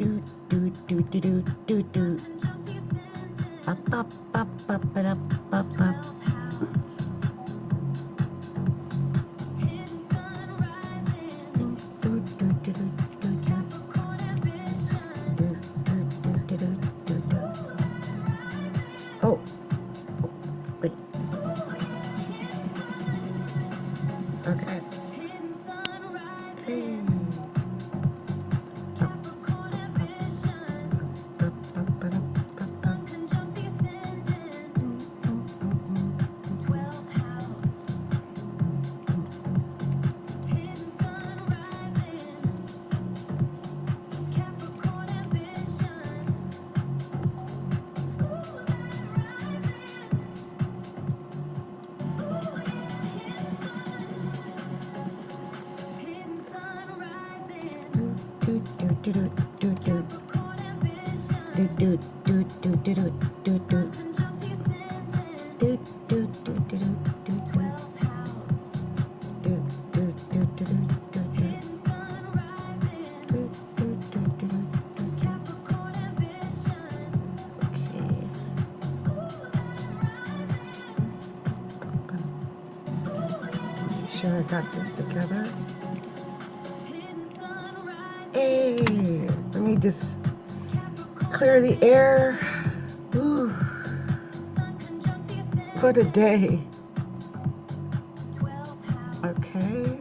Do do do do do do do. Ba ba ba ba ba da ba ba. Do do do do do do. Do do do do do do do. Oh, wait. Okay. Hey. Sure I got this together. Hey, let me just clear the air. Ooh. What a day. Okay.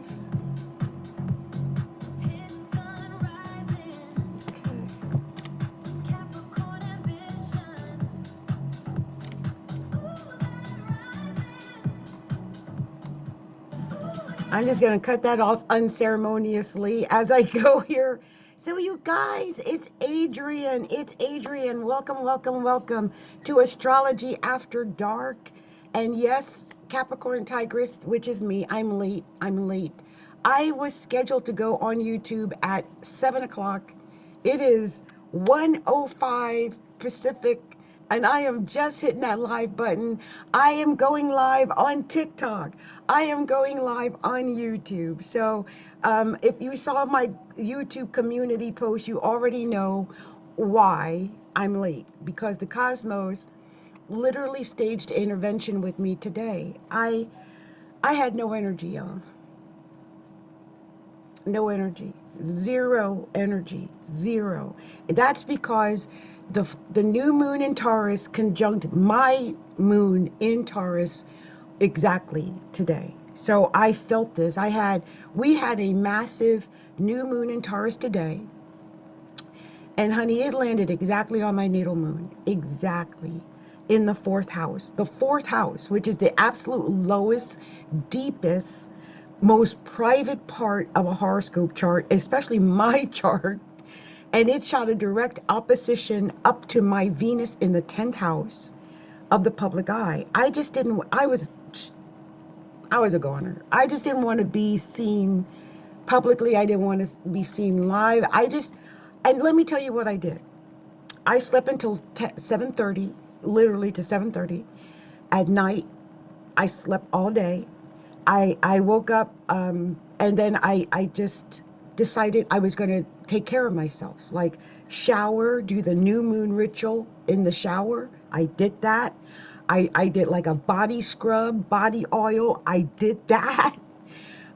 I'm just going to cut that off unceremoniously as I go here. So you guys, it's Adrienne. It's Adrienne. Welcome, welcome, welcome to Astrology After Dark. And yes, Capricorntigress, which is me. I'm late. I'm late. I was scheduled to go on YouTube at 7 o'clock. It is 1:05 Pacific. And I am just hitting that live button. I am going live on TikTok. I am going live on YouTube. So if you saw my YouTube community post, you already know why I'm late. Because the cosmos literally staged intervention with me today. I had no energy, y'all. No energy. Zero energy. Zero. That's because the new moon in Taurus conjunct my moon in Taurus exactly today. So I felt this. We had a massive new moon in Taurus today. And honey, it landed exactly on my natal moon. Exactly. In the fourth house. The fourth house, which is the absolute lowest, deepest, most private part of a horoscope chart, especially my chart. And it shot a direct opposition up to my Venus in the 10th house of the public eye. I was a goner. I just didn't want to be seen publicly. I didn't want to be seen live. And let me tell you what I did. I slept until 7:30, literally to 7:30 at night. I slept all day. I woke up and then I just decided I was going to take care of myself, like shower, do the new moon ritual in the shower. I did that. I did like a body scrub, body oil. I did that.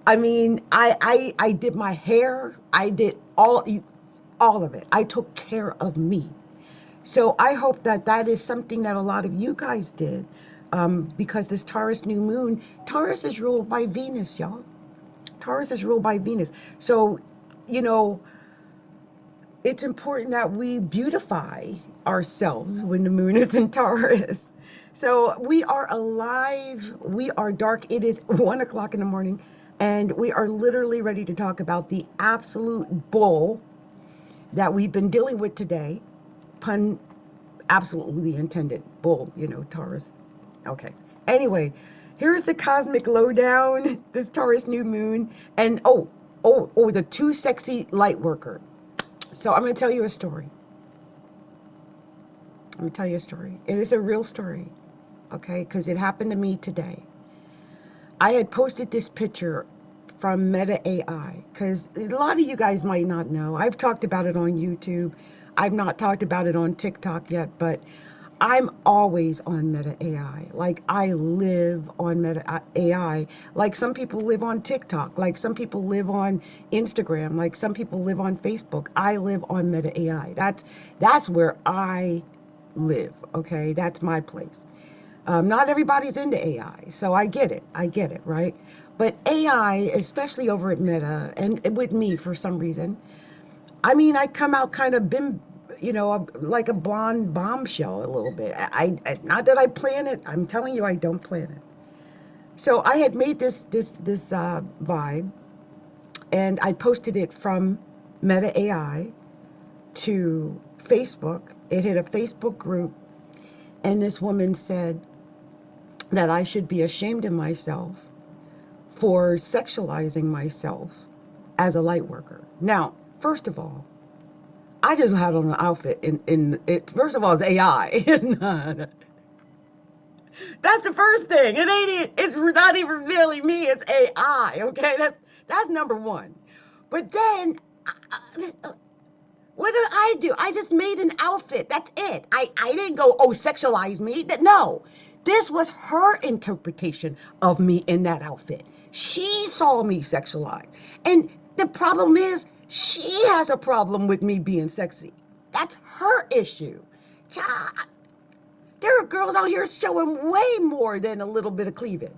I mean, I did my hair. I did all of it. I took care of me. So I hope that is something that a lot of you guys did, because this Taurus new moon, Taurus is ruled by Venus, y'all. Taurus is ruled by Venus. So, it's important that we beautify ourselves when the moon is in Taurus. So we are alive. We are dark. It is 1 o'clock in the morning, and we are literally ready to talk about the absolute bull that we've been dealing with today. Pun absolutely intended. Bull, Taurus. Okay. Anyway, here's the cosmic lowdown, this Taurus new moon, and the too sexy light worker. So I'm going to tell you a story. It is a real story, okay? Because it happened to me today. I had posted this picture from Meta AI, because a lot of you guys might not know. I've talked about it on YouTube. I've not talked about it on TikTok yet, but I'm always on Meta AI. Like, I live on Meta AI. Like, some people live on TikTok. Like, some people live on Instagram. Like, some people live on Facebook. I live on Meta AI. That's where I live. Okay, that's my place. Not everybody's into AI, so I get it. I get it, right? But AI, especially over at Meta, and with me for some reason, I mean, I come out kind of like a blonde bombshell a little bit. Not that I plan it. I'm telling you, I don't plan it. So I had made this vibe, and I posted it from Meta AI to Facebook. It hit a Facebook group, and this woman said that I should be ashamed of myself for sexualizing myself as a light worker. Now, first of all, I just had on an outfit in it. First of all, it's AI. It's not. That's the first thing. It ain't. It's not even really me. It's AI. Okay, that's number one. But then, what did I do? I just made an outfit. That's it. I didn't go, oh, sexualize me. No, this was her interpretation of me in that outfit. She saw me sexualized, and the problem is, she has a problem with me being sexy. That's her issue. There are girls out here showing way more than a little bit of cleavage.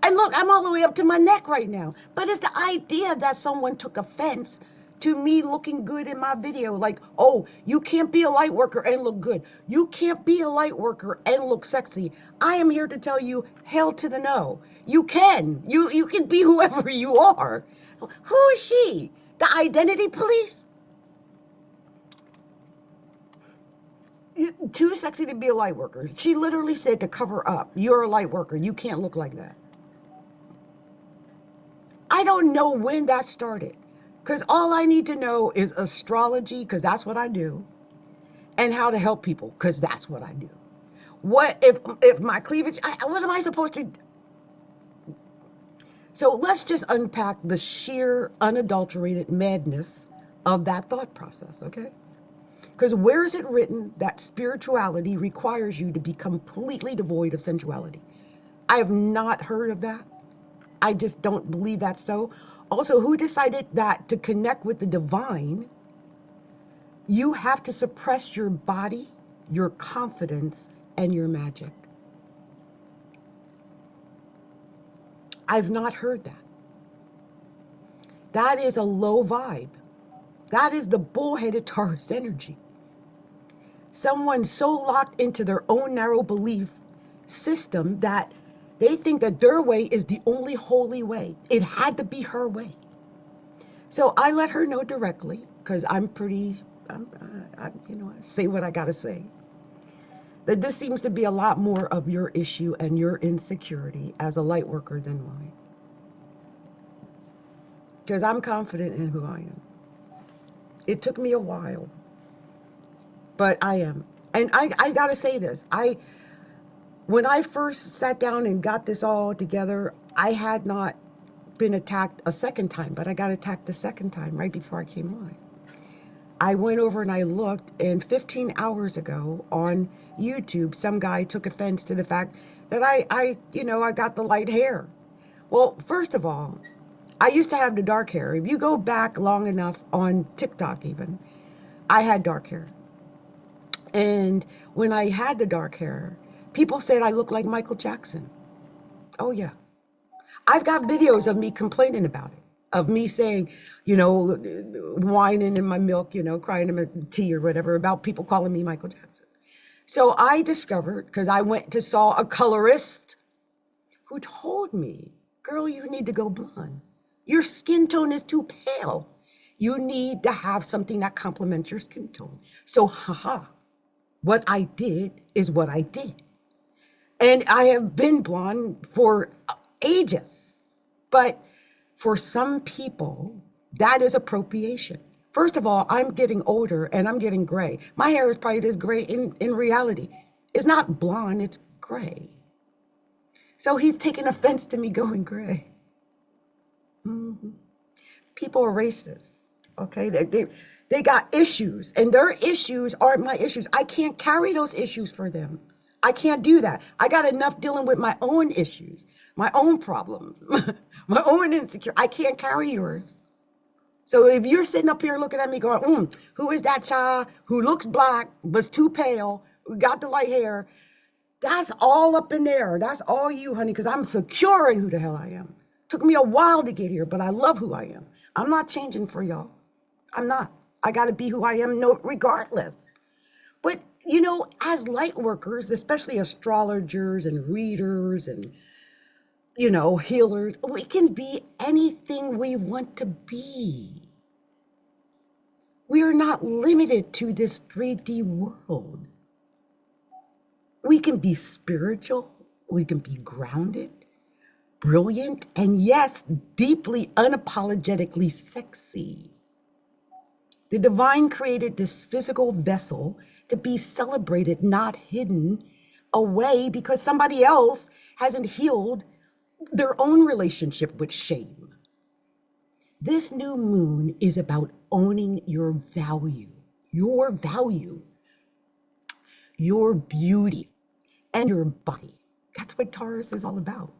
And look, I'm all the way up to my neck right now. But it's the idea that someone took offense to me looking good in my video. Like, oh, you can't be a light worker and look good. You can't be a light worker and look sexy. I am here to tell you, hell to the no. You can. You can be whoever you are. Who is she? The identity police? Too sexy to be a light worker. She literally said to cover up. You're a light worker. You can't look like that. I don't know when that started. Because all I need to know is astrology, because that's what I do, and how to help people, because that's what I do. What if my cleavage, what am I supposed to? So let's just unpack the sheer unadulterated madness of that thought process, okay? Because where is it written that spirituality requires you to be completely devoid of sensuality? I have not heard of that. I just don't believe that's so. Also, who decided that to connect with the divine, you have to suppress your body, your confidence, and your magic? I've not heard that. That is a low vibe. That is the bullheaded Taurus energy. Someone so locked into their own narrow belief system that they think that their way is the only holy way. It had to be her way. So I let her know directly, because I'm pretty, I say what I gotta say, that this seems to be a lot more of your issue and your insecurity as a light worker than mine. Because I'm confident in who I am. It took me a while, but I am. And I gotta say this, when I first sat down and got this all together, I had not been attacked a second time, but I got attacked the second time right before I came on. I went over and I looked, and 15 hours ago on YouTube, some guy took offense to the fact that I got the light hair. Well, first of all, I used to have the dark hair. If you go back long enough on TikTok even, I had dark hair. And when I had the dark hair, people said I looked like Michael Jackson. Oh, yeah. I've got videos of me complaining about it, of me saying, whining in my milk, crying in my tea or whatever, about people calling me Michael Jackson. So I discovered, because I went to saw a colorist who told me, girl, you need to go blonde. Your skin tone is too pale. You need to have something that complements your skin tone. So, what I did is what I did. And I have been blonde for ages. But for some people, that is appropriation. First of all, I'm getting older and I'm getting gray. My hair is probably this gray in reality. It's not blonde, it's gray. So he's taking offense to me going gray. Mhm. People are racist. Okay, they got issues, and their issues aren't my issues. I can't carry those issues for them. I can't do that. I got enough dealing with my own issues, my own problems, my own insecure. I can't carry yours. So if you're sitting up here looking at me going, who is that child who looks black, was too pale, who got the light hair? That's all up in there. That's all you, honey, because I'm secure in who the hell I am. Took me a while to get here, but I love who I am. I'm not changing for y'all. I'm not. I got to be who I am, no, regardless. But, as light workers, especially astrologers and readers and, healers, we can be anything we want to be. We are not limited to this 3D world. We can be spiritual, we can be grounded, brilliant, and yes, deeply unapologetically sexy. The divine created this physical vessel to be celebrated, not hidden away because somebody else hasn't healed their own relationship with shame. This new moon is about owning your value, your beauty, and your body. That's what Taurus is all about.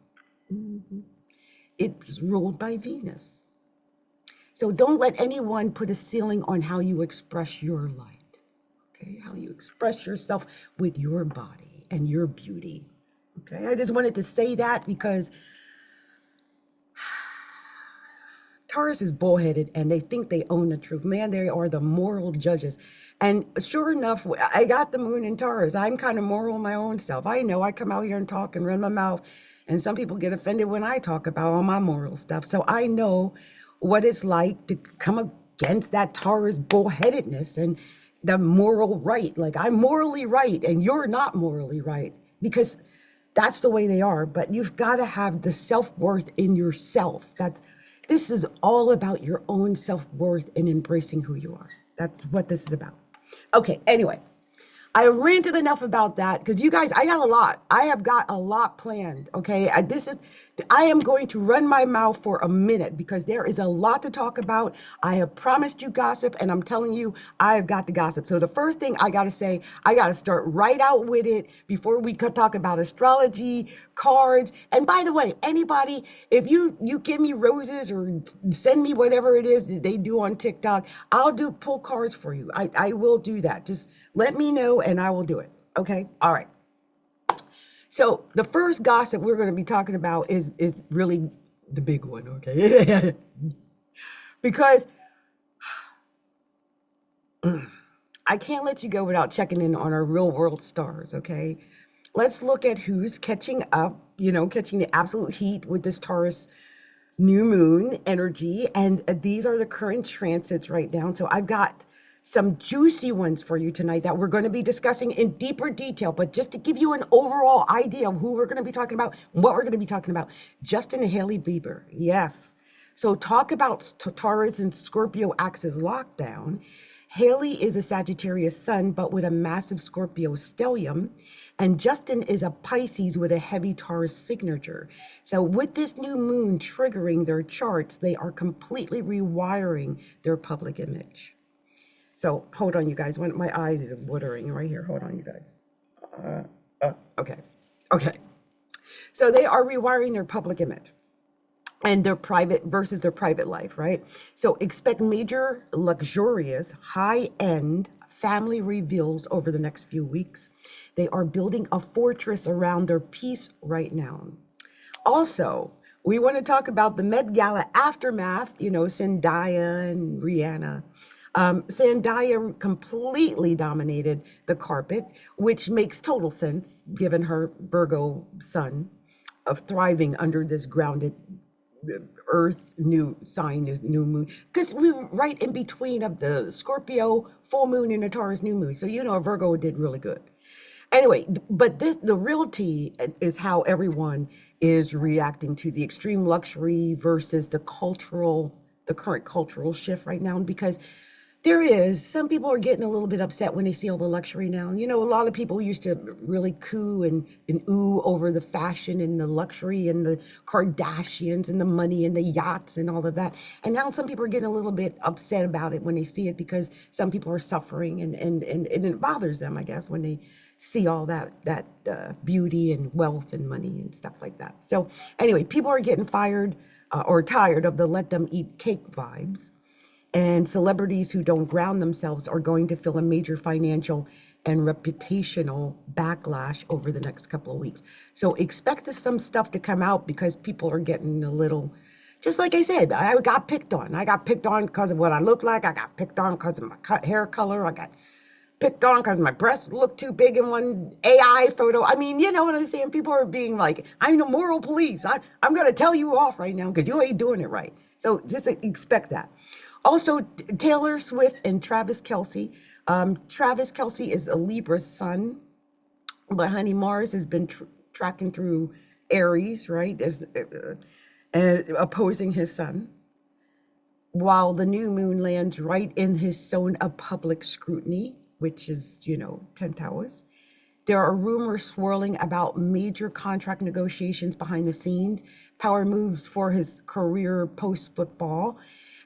Mhm. It's ruled by Venus. So don't let anyone put a ceiling on how you express your light, okay? How you express yourself with your body and your beauty, okay? I just wanted to say that because Taurus is bullheaded and they think they own the truth. Man, they are the moral judges. And sure enough, I got the moon in Taurus. I'm kind of moral my own self. I know I come out here and talk and run my mouth, and some people get offended when I talk about all my moral stuff. So I know what it's like to come against that Taurus bullheadedness and the moral right. Like, I'm morally right and you're not morally right because that's the way they are. But you've got to have the self-worth in yourself. This is all about your own self-worth and embracing who you are. That's what this is about. Okay, anyway, I ranted enough about that because you guys, I got a lot. I have got a lot planned, okay? I am going to run my mouth for a minute because there is a lot to talk about. I have promised you gossip, and I'm telling you, I have got to gossip. So the first thing I got to say, I got to start right out with it before we could talk about astrology, cards. And by the way, anybody, if you give me roses or send me whatever it is that they do on TikTok, I'll pull cards for you. I will do that. Just let me know and I will do it. Okay? All right. So the first gossip we're going to be talking about is really the big one, okay? Because I can't let you go without checking in on our real world stars, okay? Let's look at who's catching up, catching the absolute heat with this Taurus new moon energy. And these are the current transits right now. So I've got some juicy ones for you tonight that we're going to be discussing in deeper detail. But just to give you an overall idea of who we're going to be talking about, what we're going to be talking about, Justin and Hailey Bieber. Yes. So talk about Taurus and Scorpio axis lockdown. Hailey is a Sagittarius sun, but with a massive Scorpio stellium. And Justin is a Pisces with a heavy Taurus signature. So with this new moon triggering their charts, they are completely rewiring their public image. So hold on, you guys. My eyes is watering right here. Hold on, you guys. Okay. So they are rewiring their public image and their private versus their private life, right? So expect major, luxurious, high-end family reveals over the next few weeks. They are building a fortress around their peace right now. Also, we want to talk about the Met Gala aftermath, Zendaya and Rihanna. Zendaya completely dominated the carpet, which makes total sense given her Virgo sun of thriving under this grounded earth new sign, new moon, because we were right in between of the Scorpio full moon and the Taurus new moon. So Virgo did really good. Anyway, but the real tea is how everyone is reacting to the extreme luxury versus the current cultural shift right now, because There is. Some people are getting a little bit upset when they see all the luxury now. You know, a lot of people used to really coo and ooh over the fashion and the luxury and the Kardashians and the money and the yachts and all of that. And now some people are getting a little bit upset about it when they see it because some people are suffering and it bothers them, I guess, when they see all that beauty and wealth and money and stuff like that. So anyway, people are getting fired or tired of the let them eat cake vibes, and celebrities who don't ground themselves are going to feel a major financial and reputational backlash over the next couple of weeks. So expect some stuff to come out because people are getting a little, just like I said, I got picked on. I got picked on because of what I look like. I got picked on because of my hair color. I got picked on because my breasts look too big in one AI photo. I mean, you know what I'm saying? People are being like, I'm the moral police. I'm going to tell you off right now because you ain't doing it right. So just expect that. Also, Taylor Swift and Travis Kelce. Travis Kelce is a Libra sun, but honey, Mars has been tracking through Aries, right, as opposing his sun, while the new moon lands right in his zone of public scrutiny, which is, 10 Taurus. There are rumors swirling about major contract negotiations behind the scenes, power moves for his career post-football,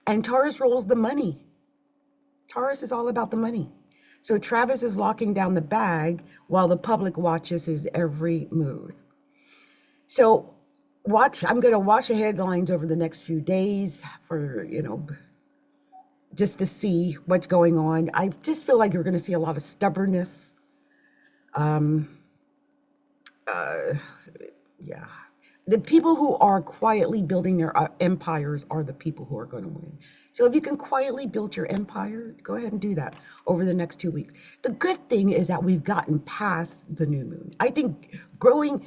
and Taurus rolls the money. Taurus is all about the money. So Travis is locking down the bag while the public watches his every move. So I'm going to watch the headlines over the next few days for, just to see what's going on. I just feel like you're going to see a lot of stubbornness. Yeah. The people who are quietly building their empires are the people who are going to win. So if you can quietly build your empire, go ahead and do that over the next 2 weeks. The good thing is that we've gotten past the new moon. I think going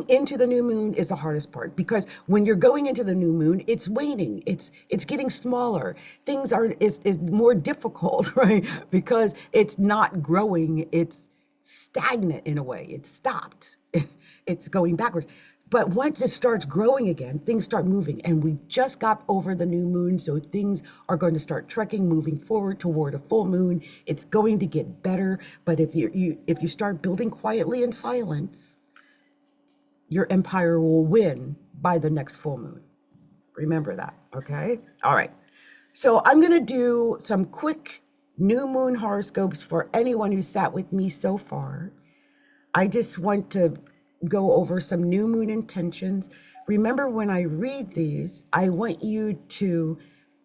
into the new moon is the hardest part, because when you're going into the new moon, it's waning. It's getting smaller. Things is more difficult, right? Because it's not growing. It's stagnant in a way. It's stopped. It's going backwards. But once it starts growing again, things start moving, and we just got over the new moon, so things are going to start trekking, moving forward toward a full moon. It's going to get better, but if you start building quietly in silence, your empire will win by the next full moon. Remember that, okay? All right. So I'm going to do some quick new moon horoscopes for anyone who sat with me so far. I just want to go over some new moon intentions. Remember, when I read these, I want you to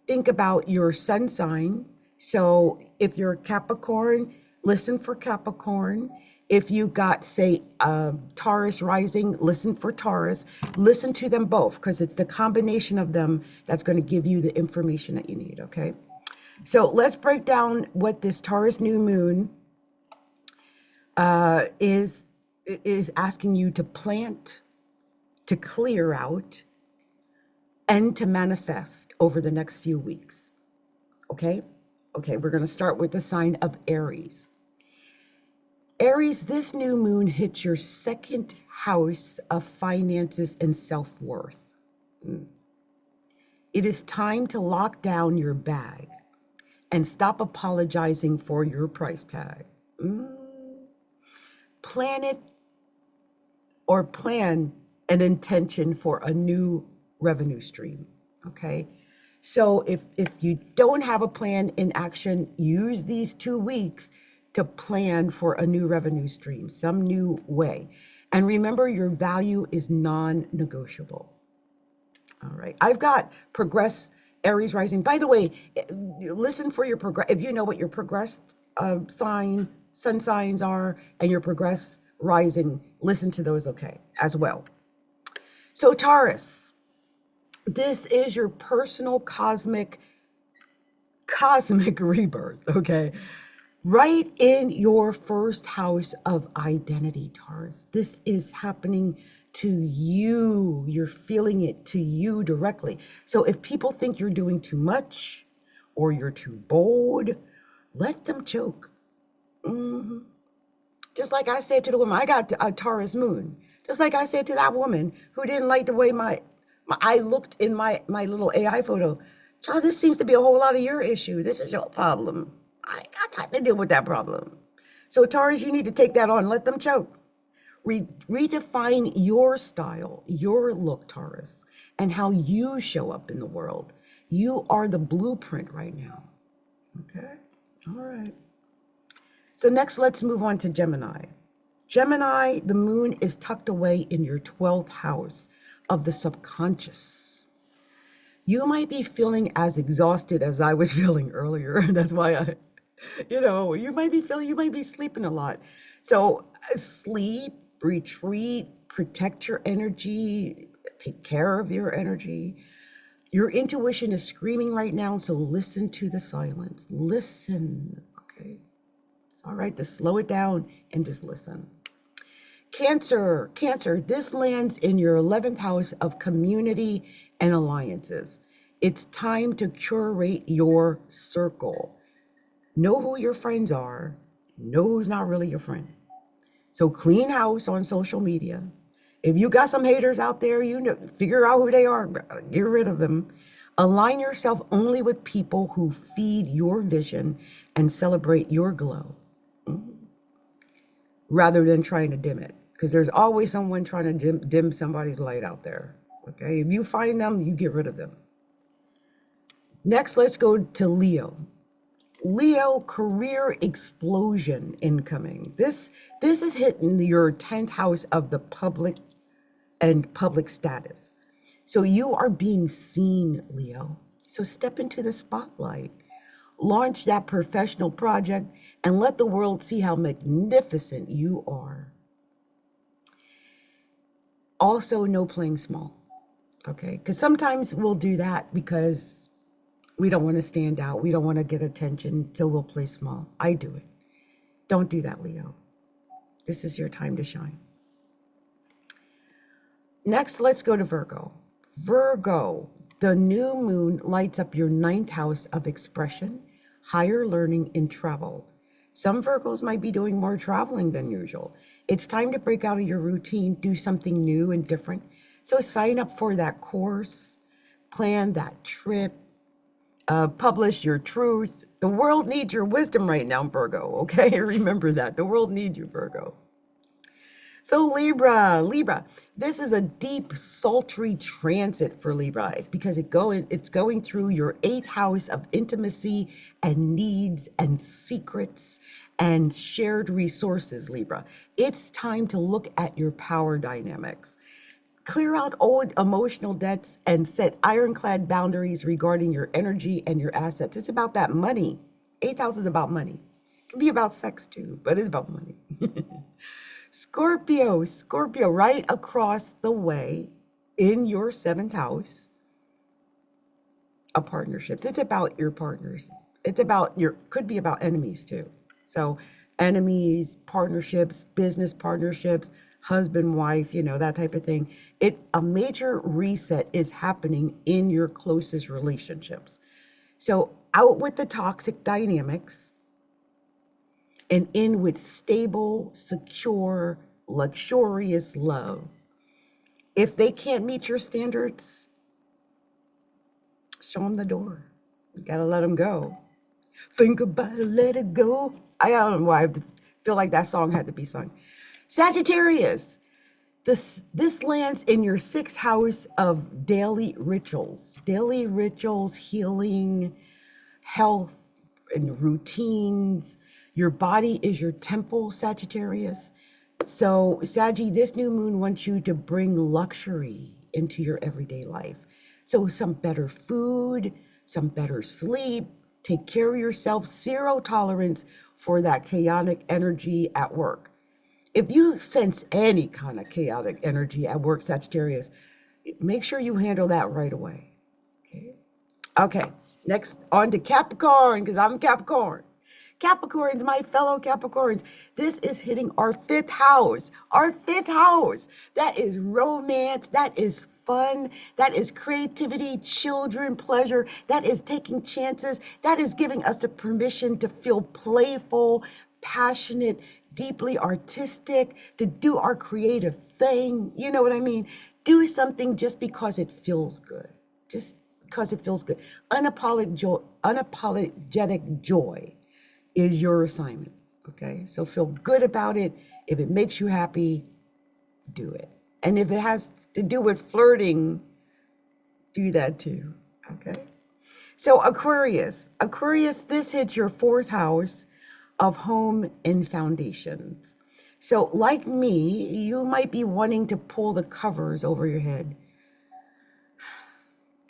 think about your sun sign. So if you're Capricorn, listen for Capricorn. If you got, say, Taurus rising, listen for Taurus. Listen to them both, because it's the combination of them that's going to give you the information that you need, okay? So let's break down what this Taurus new moon is asking you to plant, to clear out, and to manifest over the next few weeks. Okay? Okay, we're going to start with the sign of Aries. Aries, this new moon hits your second house of finances and self-worth. It is time to lock down your bag and stop apologizing for your price tag. Plan an intention for a new revenue stream, okay? So if you don't have a plan in action, use these 2 weeks to plan for a new revenue stream, some new way. And remember, your value is non-negotiable. All right, I've got progress Aries rising. By the way, listen for your progress. If you know what your progressed sun signs are and your progress rising, listen to those, okay, as well. So Taurus, this is your personal cosmic rebirth, okay? Right in your first house of identity, Taurus. This is happening to you. You're feeling it to you directly. So if people think you're doing too much or you're too bold, let them choke. Just like I said to the woman, I got a Taurus moon. Just like I said to that woman who didn't like the way I looked in my little AI photo. Child, this seems to be a whole lot of your issue. This is your problem. I ain't got time to deal with that problem. So, Taurus, you need to take that on. Let them choke. Redefine your style, your look, Taurus, and how you show up in the world. You are the blueprint right now. Okay? All right. So next, let's move on to Gemini. Gemini, the moon is tucked away in your 12th house of the subconscious. You might be feeling as exhausted as I was feeling earlier. That's why you might be sleeping a lot. So sleep, retreat, protect your energy, take care of your energy. Your intuition is screaming right now, so listen to the silence. Listen, okay? It's all right to slow it down and just listen. Cancer, this lands in your 11th house of community and alliances. It's time to curate your circle. Know who your friends are, know who's not really your friend. So clean house on social media. If you got some haters out there, figure out who they are, get rid of them. Align yourself only with people who feed your vision and celebrate your glow, rather than trying to dim it. Because there's always someone trying to dim somebody's light out there. Okay, if you find them, you get rid of them. Next, let's go to Leo. Leo, career explosion incoming. This is hitting your 10th house of the public and public status. So you are being seen, Leo. So step into the spotlight. Launch that professional project and let the world see how magnificent you are. Also, no playing small, okay? Because sometimes we'll do that because we don't want to stand out. We don't want to get attention, so we'll play small. I do it. Don't do that, Leo. This is your time to shine. Next, let's go to Virgo. Virgo, the new moon lights up your 9th house of expression, higher learning, and travel. Some Virgos might be doing more traveling than usual. It's time to break out of your routine, do something new and different. So sign up for that course, plan that trip, publish your truth. The world needs your wisdom right now, Virgo, okay? Remember that. The world needs you, Virgo. So Libra, this is a deep, sultry transit for Libra because it's going through your 8th house of intimacy and needs and secrets and shared resources, Libra. It's time to look at your power dynamics. Clear out old emotional debts and set ironclad boundaries regarding your energy and your assets. It's about that money. 8th house is about money. It can be about sex too, but it's about money. Scorpio, right across the way in your 7th house of partnerships. It's about your partners. It's about could be about enemies too. So enemies, partnerships, business partnerships, husband, wife, that type of thing. A major reset is happening in your closest relationships. So out with the toxic dynamics and in with stable, secure, luxurious love. If they can't meet your standards, show them the door. You gotta let them go. Think about it, let it go. I don't know why I feel like that song had to be sung. Sagittarius, this lands in your 6th house of daily rituals, healing, health, and routines. Your body is your temple, Sagittarius. So, Saggy, this new moon wants you to bring luxury into your everyday life. So, some better food, some better sleep, take care of yourself, 0 tolerance for that chaotic energy at work. If you sense any kind of chaotic energy at work, Sagittarius, make sure you handle that right away. Okay, next on to Capricorn, because I'm Capricorn. Capricorns, my fellow Capricorns, this is hitting our 5th house. Our 5th house. That is romance. That is fun. That is creativity, children, pleasure. That is taking chances. That is giving us the permission to feel playful, passionate, deeply artistic, to do our creative thing. You know what I mean? Do something just because it feels good. Just because it feels good. Unapologetic joy is your assignment. Okay, so feel good about it. If it makes you happy, do it. And if it has to do with flirting, do that too. Okay. So Aquarius, this hits your fourth house of home and foundations. So like me, you might be wanting to pull the covers over your head.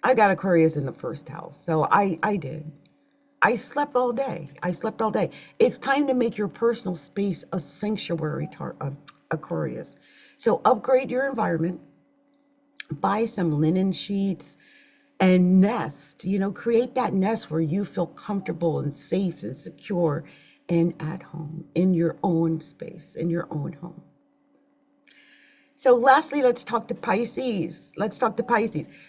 I got Aquarius in the first house, so I did. I slept all day. I slept all day. It's time to make your personal space a sanctuary, Aquarius. So upgrade your environment, buy some linen sheets, and nest. Create that nest where you feel comfortable and safe and secure and at home in your own space, in your own home. So lastly, let's talk to Pisces.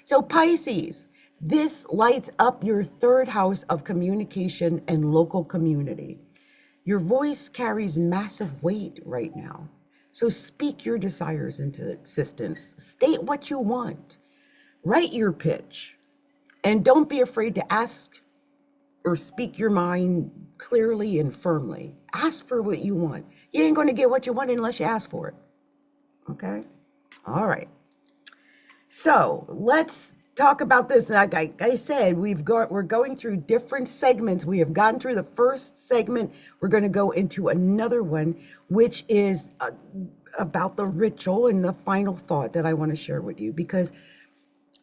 So Pisces, this lights up your third house of communication and local community. Your voice carries massive weight right now. So speak your desires into existence. State what you want. Write your pitch. And don't be afraid to ask or speak your mind clearly and firmly. Ask for what you want. You ain't going to get what you want unless you ask for it. Okay? All right. So let's talk about this. Like I said, we're going through different segments. We have gotten through the first segment. We're going to go into another one, which is about the ritual and the final thought that I want to share with you. Because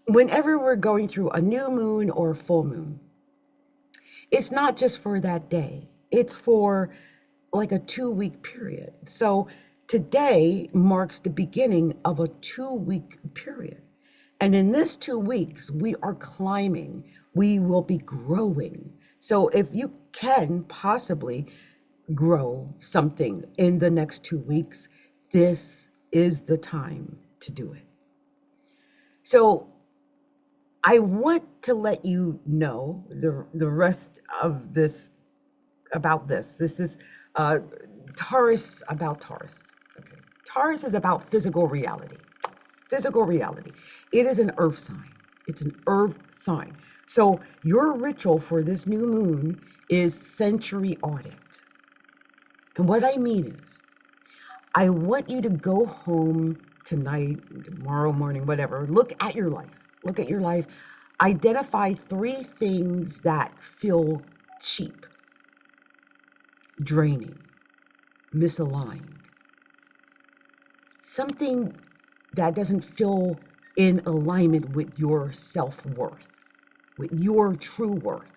whenever we're going through a new moon or a full moon, it's not just for that day. It's for like a 2-week period. So today marks the beginning of a 2-week period. And in this 2 weeks, we are climbing. We will be growing. So if you can possibly grow something in the next 2 weeks, this is the time to do it. So I want to let you know the rest of this about this. This is Taurus about Taurus. Okay. Taurus is about physical reality. Physical reality. It is an earth sign. It's an earth sign. So your ritual for this new moon is century audit. And what I mean is, I want you to go home tonight, tomorrow morning, whatever. Look at your life. Look at your life. Identify 3 things that feel cheap, draining, misaligned. Something that doesn't feel in alignment with your self-worth, with your true worth.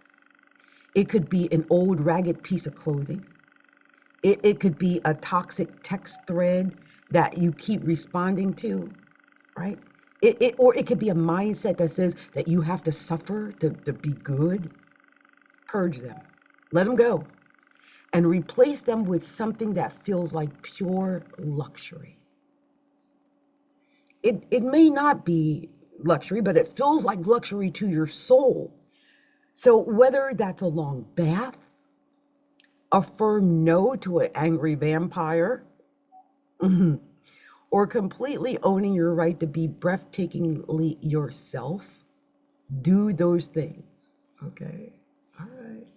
It could be an old ragged piece of clothing. It could be a toxic text thread that you keep responding to, right? Or it could be a mindset that says that you have to suffer to be good. Purge them. Let them go. And replace them with something that feels like pure luxury. It may not be luxury, but it feels like luxury to your soul. So whether that's a long bath, a firm no to an angry vampire, or completely owning your right to be breathtakingly yourself, do those things. Okay? All right.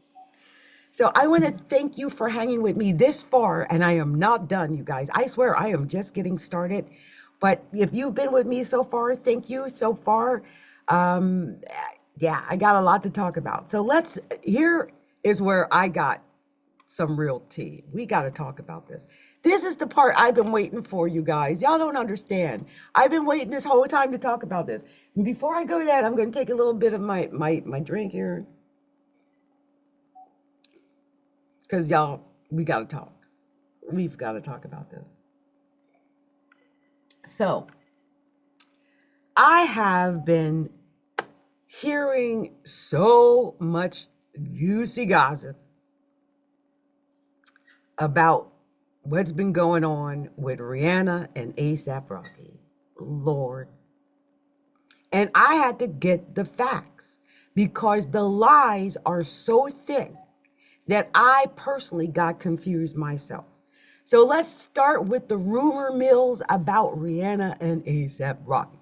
So I want to thank you for hanging with me this far, and I am not done, you guys. I swear I am just getting started. But if you've been with me so far, thank you so far. Yeah, I got a lot to talk about. So here is where I got some real tea. We got to talk about this. This is the part I've been waiting for, you guys. Y'all don't understand. I've been waiting this whole time to talk about this. And before I go to that, I'm going to take a little bit of my drink here. Because y'all, we got to talk. We've got to talk about this. So, I have been hearing so much juicy gossip about what's been going on with Rihanna and A$AP Rocky. Lord. And I had to get the facts because the lies are so thick that I personally got confused myself. So let's start with the rumor mills about Rihanna and A$AP Rocky.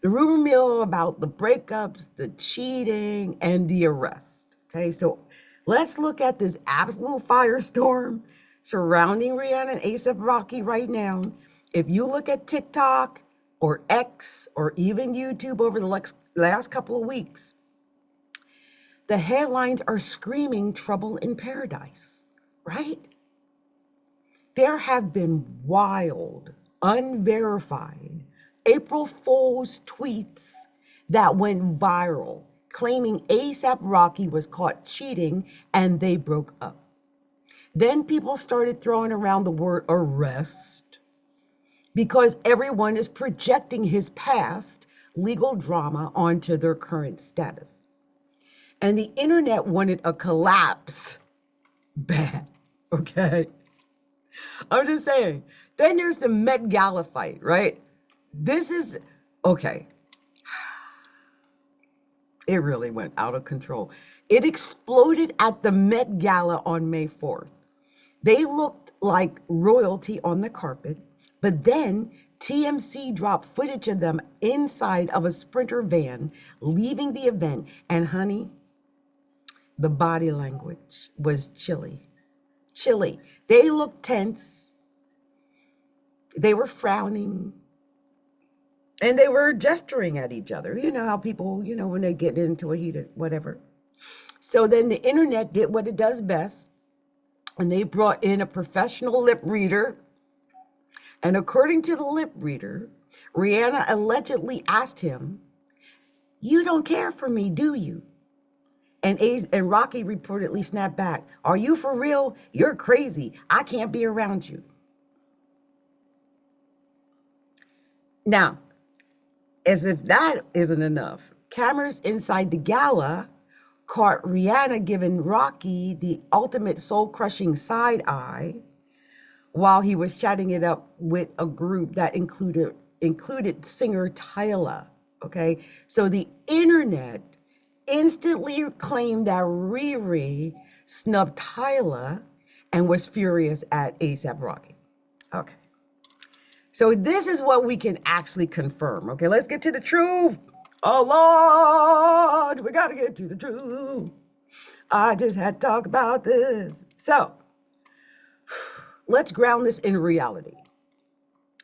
The rumor mill about the breakups, the cheating, and the arrest. Okay, so let's look at this absolute firestorm surrounding Rihanna and A$AP Rocky right now. If you look at TikTok or X or even YouTube over the last couple of weeks, the headlines are screaming trouble in paradise, right? There have been wild, unverified April Fool's tweets that went viral claiming A$AP Rocky was caught cheating and they broke up. Then people started throwing around the word arrest because everyone is projecting his past legal drama onto their current status. And the internet wanted a collapse bad, okay? I'm just saying. Then there's the Met Gala fight, right? This is, okay. It really went out of control. It exploded at the Met Gala on May 4th. They looked like royalty on the carpet, but then TMC dropped footage of them inside of a Sprinter van leaving the event. And honey, the body language was chilly. Chilly. They looked tense. They were frowning. And they were gesturing at each other. You know how people, when they get into a heated whatever. So then the internet did what it does best. And they brought in a professional lip reader. And according to the lip reader, Rihanna allegedly asked him, "You don't care for me, do you?" And Rocky reportedly snapped back, "Are you for real? You're crazy. I can't be around you." Now, as if that isn't enough, cameras inside the gala caught Rihanna giving Rocky the ultimate soul-crushing side eye while he was chatting it up with a group that included singer Tyla. Okay, so the internet instantly claimed that Riri snubbed Tyla and was furious at A$AP Rocky. Okay. So this is what we can actually confirm. Okay, let's get to the truth. Oh, Lord, we got to get to the truth. I just had to talk about this. So let's ground this in reality.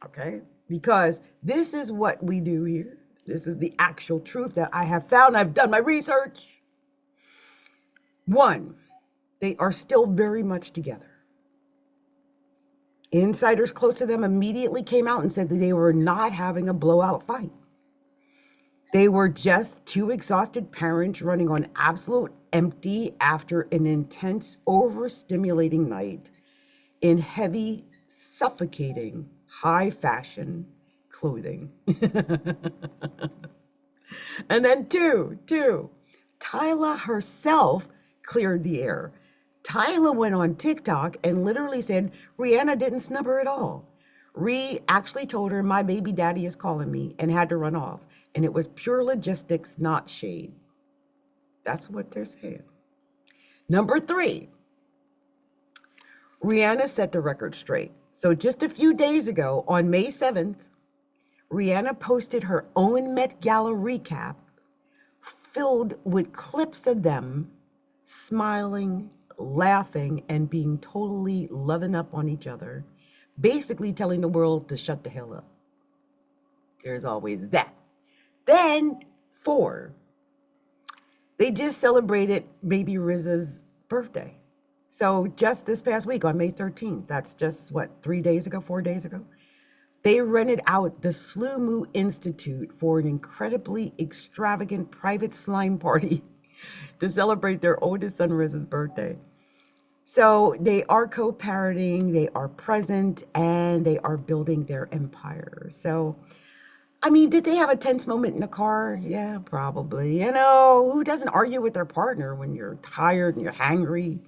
Okay, because this is what we do here. This is the actual truth that I have found. I've done my research. One, they are still very much together. Insiders close to them immediately came out and said that they were not having a blowout fight. They were just two exhausted parents running on absolute empty after an intense, overstimulating night in heavy, suffocating, high fashion clothing. And then two, Tyla herself cleared the air. Tyla went on TikTok and literally said Rihanna didn't snub her at all. Ree actually told her, "My baby daddy is calling me," and had to run off. And it was pure logistics, not shade. That's what they're saying. Number 3, Rihanna set the record straight. So just a few days ago, on May 7th, Rihanna posted her own Met Gala recap filled with clips of them smiling, laughing, and being totally loving up on each other, basically telling the world to shut the hell up. There's always that. Then 4, they just celebrated baby RZA's birthday. So just this past week on May 13th, that's just 4 days ago, they rented out the Slumu Institute for an incredibly extravagant private slime party to celebrate their oldest son RZA's birthday. So they are co-parenting, they are present, and they are building their empire. So, I mean, did they have a tense moment in the car? Yeah, probably. Who doesn't argue with their partner when you're tired and you're hangry,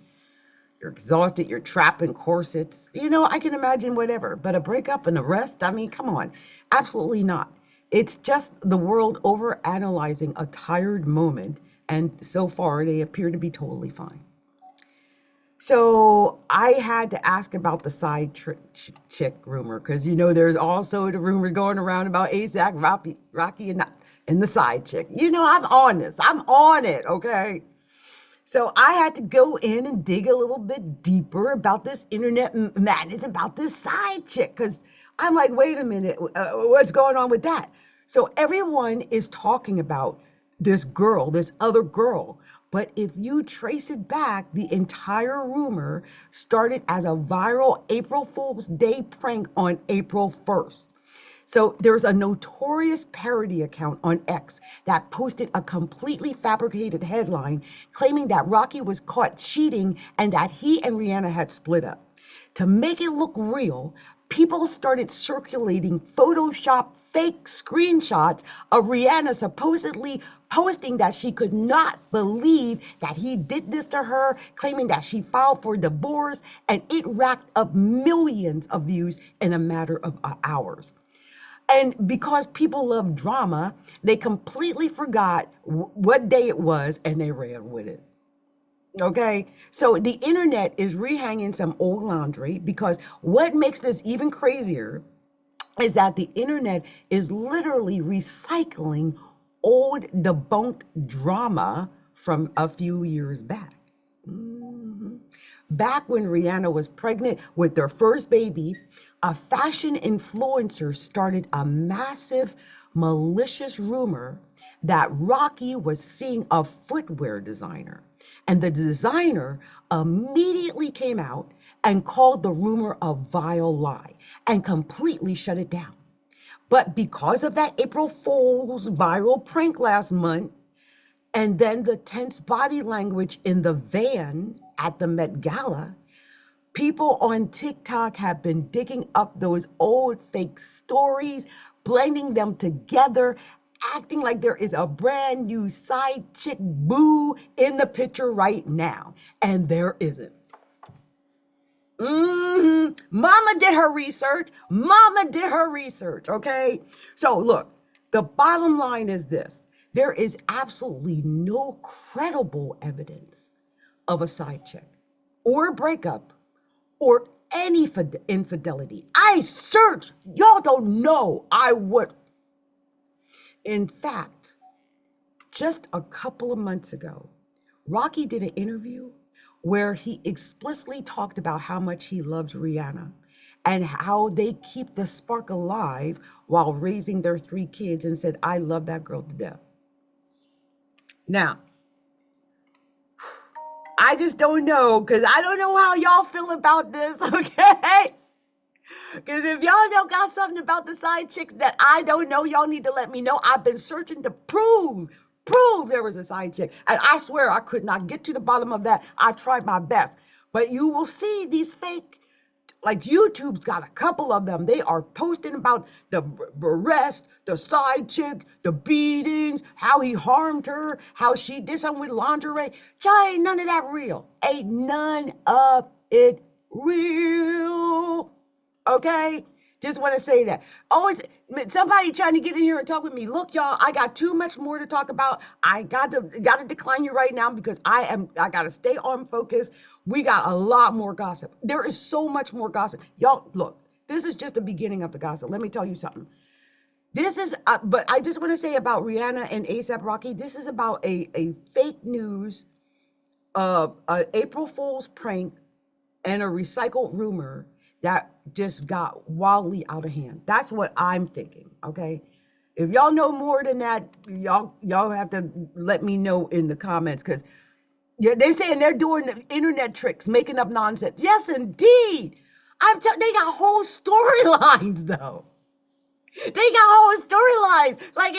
you're exhausted, you're trapped in corsets? I can imagine whatever. But a breakup and a rest, I mean, come on. Absolutely not. It's just the world overanalyzing a tired moment, and so far they appear to be totally fine. So I had to ask about the side chick rumor, because there's also the rumors going around about A$AP Rocky and not. and the side chick. You know, I'm on this. I'm on it, okay? So I had to go in and dig a little bit deeper about this internet madness, about this side chick, because I'm like, wait a minute, what's going on with that? So everyone is talking about this girl, this other girl. But if you trace it back, the entire rumor started as a viral April Fool's Day prank on April 1st. So there's a notorious parody account on X that posted a completely fabricated headline claiming that Rocky was caught cheating and that he and Rihanna had split up. To make it look real, people started circulating Photoshop fake screenshots of Rihanna supposedly posting that she could not believe that he did this to her, claiming that she filed for divorce, and it racked up millions of views in a matter of hours. And because people love drama, they completely forgot what day it was and they ran with it. Okay, so the internet is rehanging some old laundry because what makes this even crazier is that the internet is literally recycling old debunked drama from a few years back. Back when Rihanna was pregnant with their first baby, a fashion influencer started a massive malicious rumor that Rocky was seeing a footwear designer. And the designer immediately came out and called the rumor a vile lie and completely shut it down. But because of that April Fool's viral prank last month, and then the tense body language in the van at the Met Gala, people on TikTok have been digging up those old fake stories, blending them together, acting like there is a brand new side chick boo in the picture right now. And there isn't. Mama did her research. Mama did her research, okay? So look, the bottom line is this. There is absolutely no credible evidence of a side chick or a breakup or any infidelity. I searched. Y'all don't know. I would. In fact, just a couple of months ago, Rocky did an interview where he explicitly talked about how much he loves Rihanna and how they keep the spark alive while raising their 3 kids, and said, I love that girl to death. Now, I just don't know, because I don't know how y'all feel about this, okay? Because if y'all don't got something about the side chicks that I don't know, y'all need to let me know. I've been searching to prove there was a side chick. And I swear I could not get to the bottom of that. I tried my best. But you will see these fake, like YouTube's got a couple of them. They are posting about the arrest, the side chick, the beatings, how he harmed her, how she did something with lingerie. Y'all ain't none of that real. Ain't none of it real. Okay? Just want to say that. Oh, somebody trying to get in here and talk with me. Look, y'all, I got too much more to talk about. I got to decline you right now because I got to stay on focus. We got a lot more gossip. There is so much more gossip. Y'all, look, this is just the beginning of the gossip. Let me tell you something. This is, but I just want to say about Rihanna and A$AP Rocky, this is about a fake news, April Fool's prank and a recycled rumor that just got wildly out of hand. That's what I'm thinking, okay? If y'all know more than that, y'all have to let me know in the comments, because they're saying they're doing the internet tricks, making up nonsense. Yes, indeed. They got whole storylines, though. They got whole storylines, like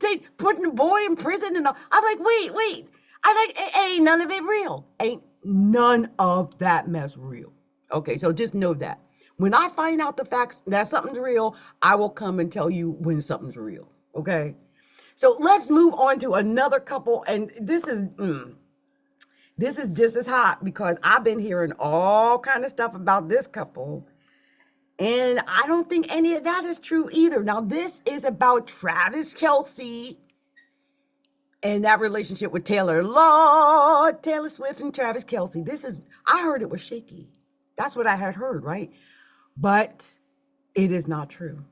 they putting the boy in prison and all. I'm like, wait. I'm like, ain't none of it real. Ain't none of that mess real. Okay, so just know that. When I find out the facts that something's real, I will come and tell you when something's real. Okay? So let's move on to another couple. And this is just as hot because I've been hearing all kind of stuff about this couple. And I don't think any of that is true either. Now, this is about Travis Kelce and that relationship with Taylor Swift and Travis Kelce. I heard it was shaky. That's what I had heard, right? But it is not true.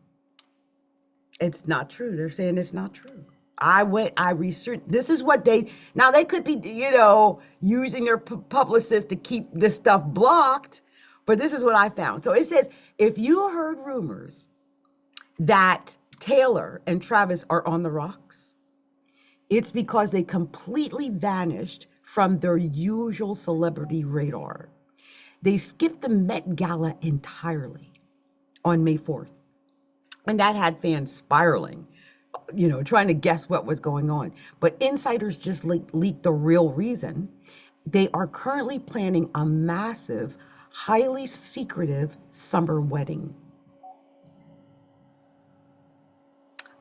It's not true. They're saying it's not true. I researched. This is what now they could be, using their publicists to keep this stuff blocked, but this is what I found. So it says, if you heard rumors that Taylor and Travis are on the rocks, it's because they completely vanished from their usual celebrity radar. They skipped the Met Gala entirely on May 4th. And that had fans spiraling, trying to guess what was going on. But insiders just leaked the real reason. They are currently planning a massive, highly secretive summer wedding.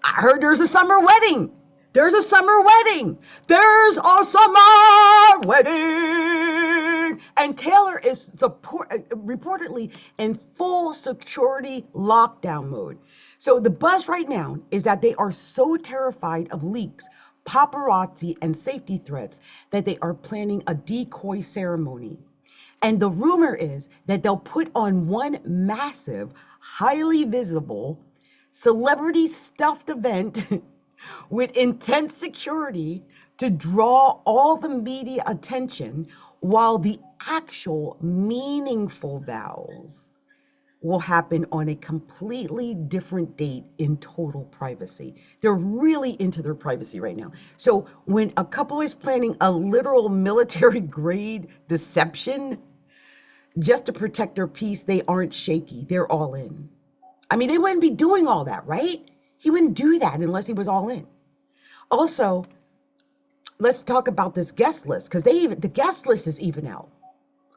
I heard there's a summer wedding. There's a summer wedding. There's a summer wedding. And Taylor is reportedly in full security lockdown mode. So the buzz right now is that they are so terrified of leaks, paparazzi, and safety threats that they are planning a decoy ceremony. And the rumor is that they'll put on one massive, highly visible, celebrity stuffed event with intense security to draw all the media attention, while the actual meaningful vows will happen on a completely different date in total privacy. They're really into their privacy right now. So when a couple is planning a literal military grade deception just to protect their peace, they aren't shaky. They're all in. I mean, they wouldn't be doing all that, right? He wouldn't do that unless he was all in. Also, let's talk about this guest list, because the guest list is even out.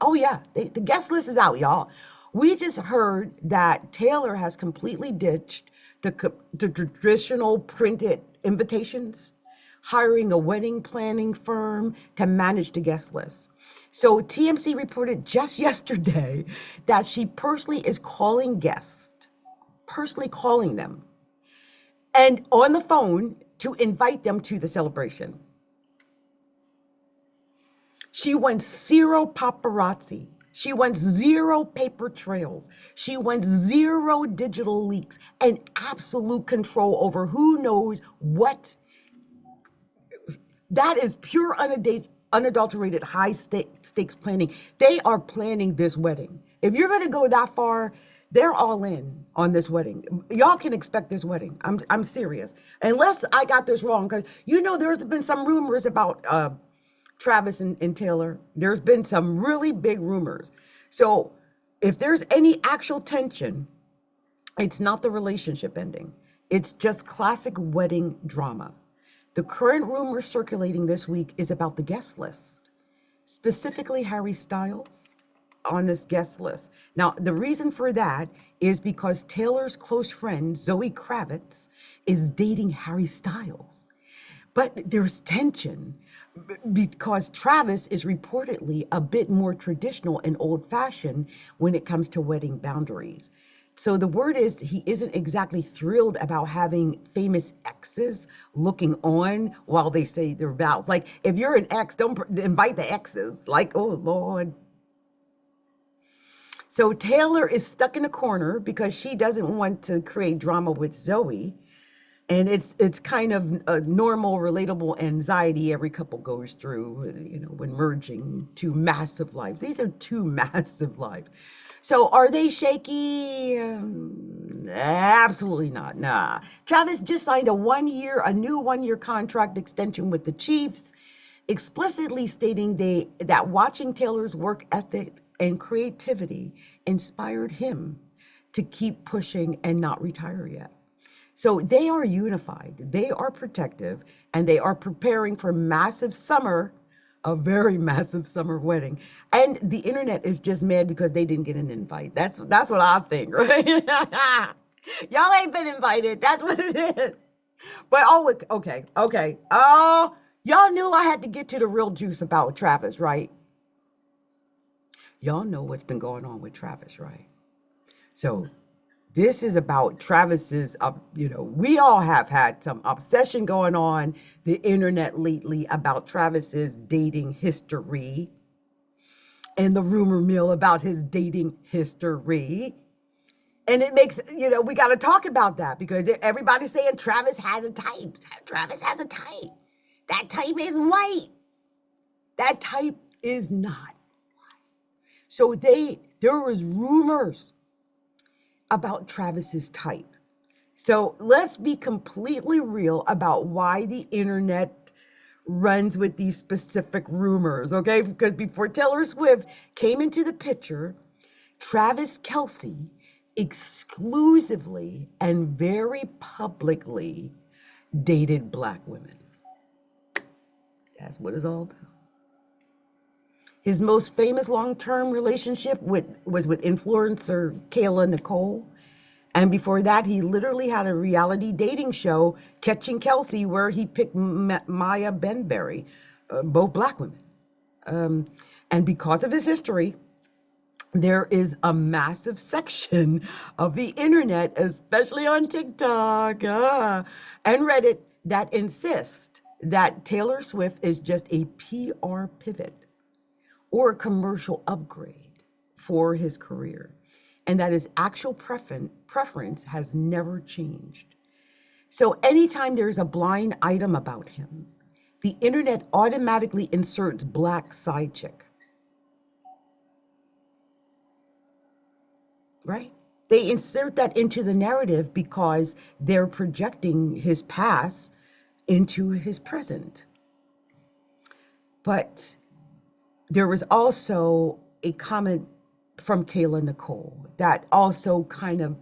Oh yeah, the guest list is out, y'all. We just heard that Taylor has completely ditched the traditional printed invitations, hiring a wedding planning firm to manage the guest list. So TMC reported just yesterday that she personally is calling guests, personally calling them, and on the phone to invite them to the celebration. She wants zero paparazzi. She wants zero paper trails. She wants zero digital leaks and absolute control over who knows what. That is pure unadulterated high stakes planning. They are planning this wedding. If you're going to go that far, they're all in on this wedding. Y'all can expect this wedding. I'm serious. Unless I got this wrong, because there's been some rumors about Travis and Taylor. There's been some really big rumors. So if there's any actual tension, it's not the relationship ending. It's just classic wedding drama. The current rumor circulating this week is about the guest list, specifically Harry Styles on this guest list. Now, the reason for that is because Taylor's close friend, Zoe Kravitz, is dating Harry Styles. But there's tension because Travis is reportedly a bit more traditional and old-fashioned when it comes to wedding boundaries. So the word is he isn't exactly thrilled about having famous exes looking on while they say their vows. Like, if you're an ex, don't invite the exes. Like, oh, Lord. So Taylor is stuck in a corner because she doesn't want to create drama with Zoe. And it's kind of a normal, relatable anxiety every couple goes through, when merging two massive lives. These are two massive lives. So are they shaky? Absolutely not. Nah. Travis just signed a new one-year contract extension with the Chiefs, explicitly stating that watching Taylor's work ethic and creativity inspired him to keep pushing and not retire yet. So they are unified, they are protective, and they are preparing for a very massive summer wedding. And the internet is just mad because they didn't get an invite. That's what I think, right? Y'all ain't been invited. That's what it is. But okay. Oh, y'all knew I had to get to the real juice about Travis, right? Y'all know what's been going on with Travis, right? So this is about Travis's, we all have had some obsession going on the internet lately about Travis's dating history and the rumor mill about his dating history. And it makes, we got to talk about that because everybody's saying Travis has a type. Travis has a type. That type is white. That type is not. So there was rumors about Travis's type. So let's be completely real about why the internet runs with these specific rumors, okay? Because before Taylor Swift came into the picture, Travis Kelce exclusively and very publicly dated black women. That's what it's all about. His most famous long-term relationship was with influencer Kayla Nicole. And before that, he literally had a reality dating show, Catching Kelsey, where he picked Maya Benberry, both black women. And because of his history, there is a massive section of the internet, especially on TikTok and Reddit, that insist that Taylor Swift is just a PR pivot or a commercial upgrade for his career, and that his actual preference has never changed. So anytime there's a blind item about him, the internet automatically inserts black side chick. Right? They insert that into the narrative because they're projecting his past into his present. But there was also a comment from Kayla Nicole that also kind of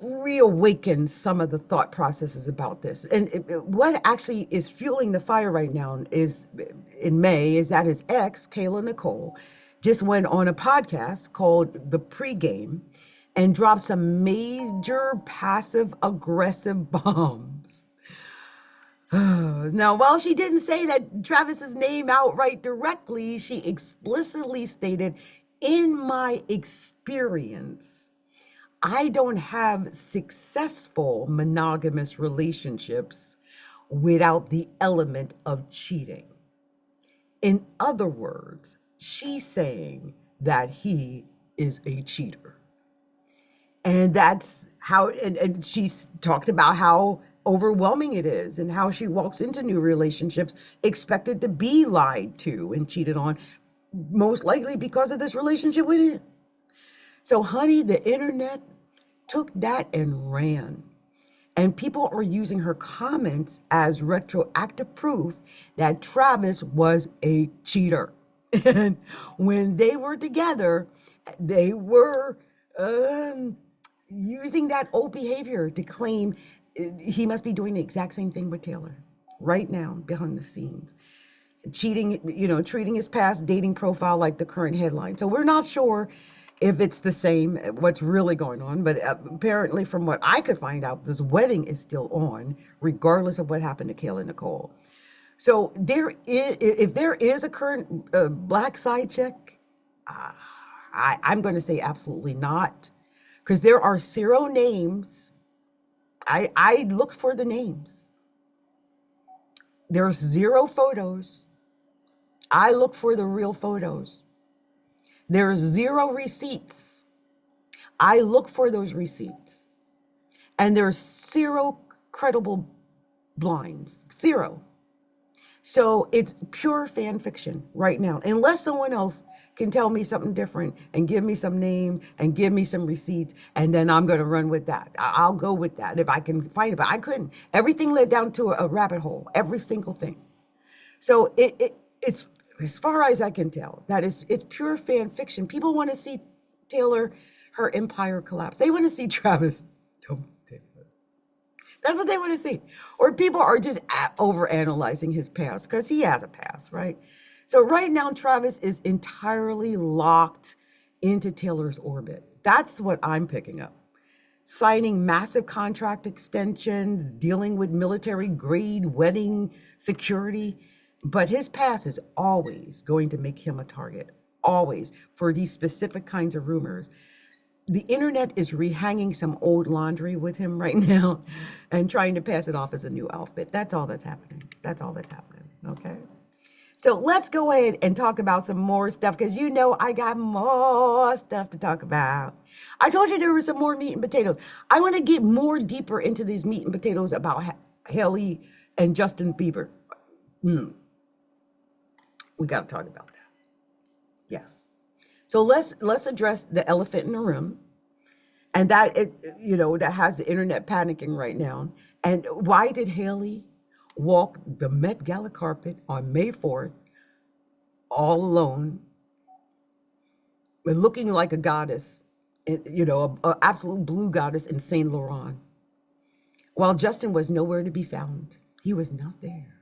reawakened some of the thought processes about this. And what actually is fueling the fire right now is in May is that his ex, Kayla Nicole, just went on a podcast called The Pregame and dropped some major passive aggressive bombs. Now, while she didn't say that Travis's name outright directly, she explicitly stated, in my experience, I don't have successful monogamous relationships without the element of cheating. In other words, she's saying that he is a cheater. And that's how, and she's talked about how overwhelming it is and how she walks into new relationships expected to be lied to and cheated on, most likely because of this relationship with him. So, honey, the internet took that and ran. And people are using her comments as retroactive proof that Travis was a cheater. And when they were together, they were using that old behavior to claim he must be doing the exact same thing with Taylor right now behind the scenes. Cheating, treating his past dating profile like the current headline. So we're not sure if it's the same, what's really going on, but apparently from what I could find out, this wedding is still on, regardless of what happened to Kayla Nicole. So if there is a current black side chick, I'm going to say absolutely not, because there are 0 names. I looked for the names. There's 0 photos. I look for the real photos. There's 0 receipts. I look for those receipts. And there's 0 credible blinds. 0. So it's pure fan fiction right now. Unless someone else can tell me something different and give me some names and give me some receipts, and then I'm going to run with that. I'll go with that if I can find it. But I couldn't. Everything led down to a rabbit hole. Every single thing. So it's, as far as I can tell, it's pure fan fiction. People want to see Taylor, her empire collapse. They want to see Travis. That's what they want to see. Or people are just overanalyzing his past because he has a past, right? So right now, Travis is entirely locked into Taylor's orbit. That's what I'm picking up. Signing massive contract extensions, dealing with military grade wedding security. But his past is always going to make him a target, always, for these specific kinds of rumors. The internet is rehanging some old laundry with him right now and trying to pass it off as a new outfit. That's all that's happening. That's all that's happening, okay? So let's go ahead and talk about some more stuff because you know I got more stuff to talk about. I told you there was some more meat and potatoes. I want to get more deeper into these meat and potatoes about Haley and Justin Bieber. We got to talk about that. Yes. So let's address the elephant in the room, and that that has the internet panicking right now. And why did Haley walk the Met Gala carpet on May 4th all alone, looking like a goddess, a absolute blue goddess in Saint Laurent, while Justin was nowhere to be found? He was not there.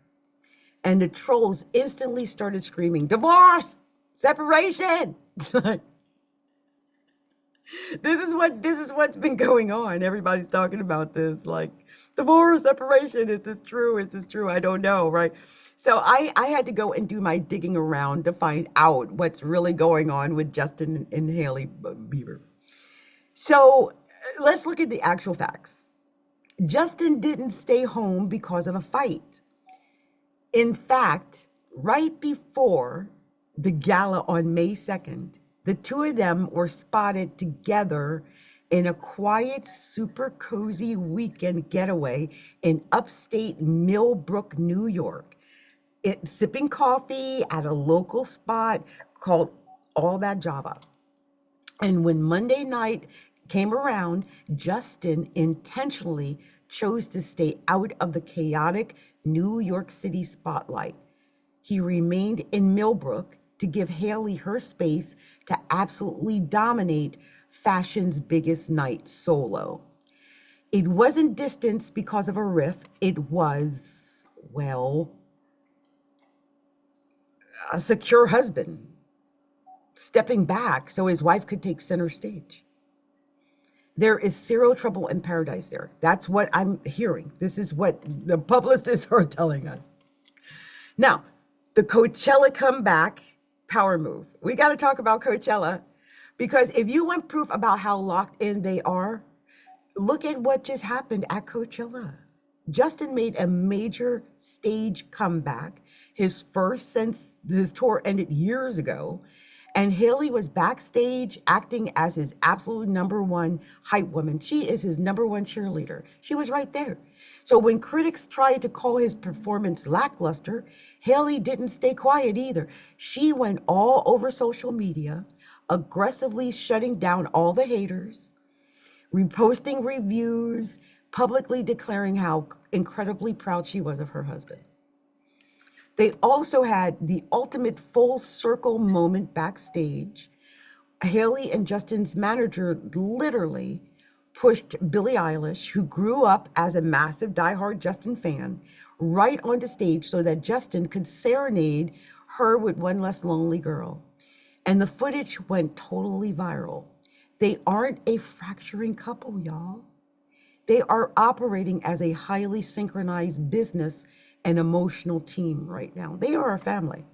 And the trolls instantly started screaming, divorce, separation. This is what's been going on. Everybody's talking about this, like, divorce, separation. Is this true? Is this true? I don't know, right? So I had to go and do my digging around to find out what's really going on with Justin and Haley Bieber. So let's look at the actual facts. Justin didn't stay home because of a fight. In fact, right before the gala on May 2nd, the two of them were spotted together in a quiet, super cozy weekend getaway in upstate Millbrook, New York, sipping coffee at a local spot called All That Java. And when Monday night came around, Justin intentionally chose to stay out of the chaotic New York City spotlight. He remained in Millbrook to give Haley her space to absolutely dominate fashion's biggest night solo. It wasn't distance because of a rift. It was, well, a secure husband stepping back so his wife could take center stage. There is zero trouble in paradise there. That's what I'm hearing. This is what the publicists are telling us. Now, the Coachella comeback power move. We got to talk about Coachella, because if you want proof about how locked in they are, look at what just happened at Coachella. Justin made a major stage comeback, his first since his tour ended years ago, and Haley was backstage acting as his absolute number one hype woman. She is his number one cheerleader. She was right there. So when critics tried to call his performance lackluster, Haley didn't stay quiet either. She went all over social media, aggressively shutting down all the haters, reposting reviews, publicly declaring how incredibly proud she was of her husband. They also had the ultimate full circle moment backstage. Haley and Justin's manager literally pushed Billie Eilish, who grew up as a massive diehard Justin fan, right onto stage so that Justin could serenade her with One Less Lonely Girl. And the footage went totally viral. They aren't a fracturing couple, y'all. They are operating as a highly synchronized business and emotional team right now. They are a family.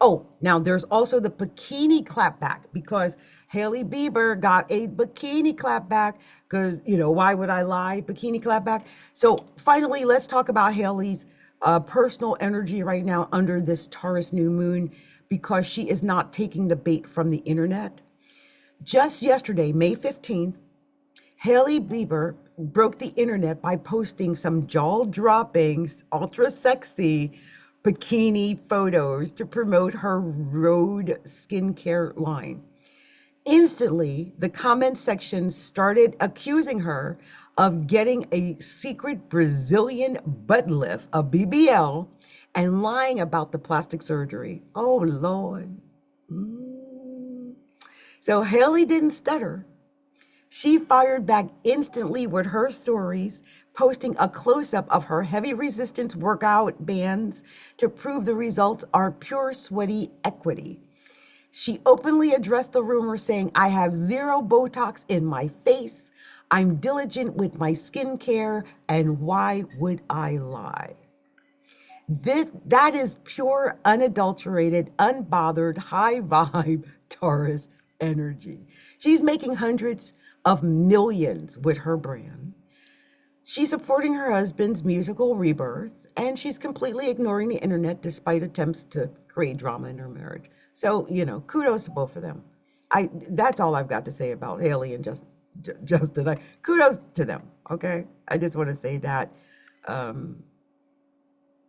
Oh, now there's also the bikini clapback, because Haley Bieber got a bikini clapback because, why would I lie? Bikini clapback. So finally, let's talk about Haley's personal energy right now under this Taurus new moon, because she is not taking the bait from the internet. Just yesterday, May 15th, Haley Bieber broke the internet by posting some jaw-dropping, ultra-sexy bikini photos to promote her Rhode skincare line. Instantly, the comment section started accusing her of getting a secret Brazilian butt lift, a BBL, and lying about the plastic surgery. Oh, Lord. So Haley didn't stutter. She fired back instantly with her stories, posting a close-up of her heavy resistance workout bands to prove the results are pure sweaty equity. She openly addressed the rumor, saying, "I have zero Botox in my face. I'm diligent with my skincare, and why would I lie?" That is pure, unadulterated, unbothered, high vibe Taurus energy. She's making hundreds of millions with her brand. She's supporting her husband's musical rebirth, and she's completely ignoring the internet despite attempts to create drama in her marriage. So, kudos to both of them. That's all I've got to say about Haley and Justin. Kudos to them. Okay, I just want to say that. Um,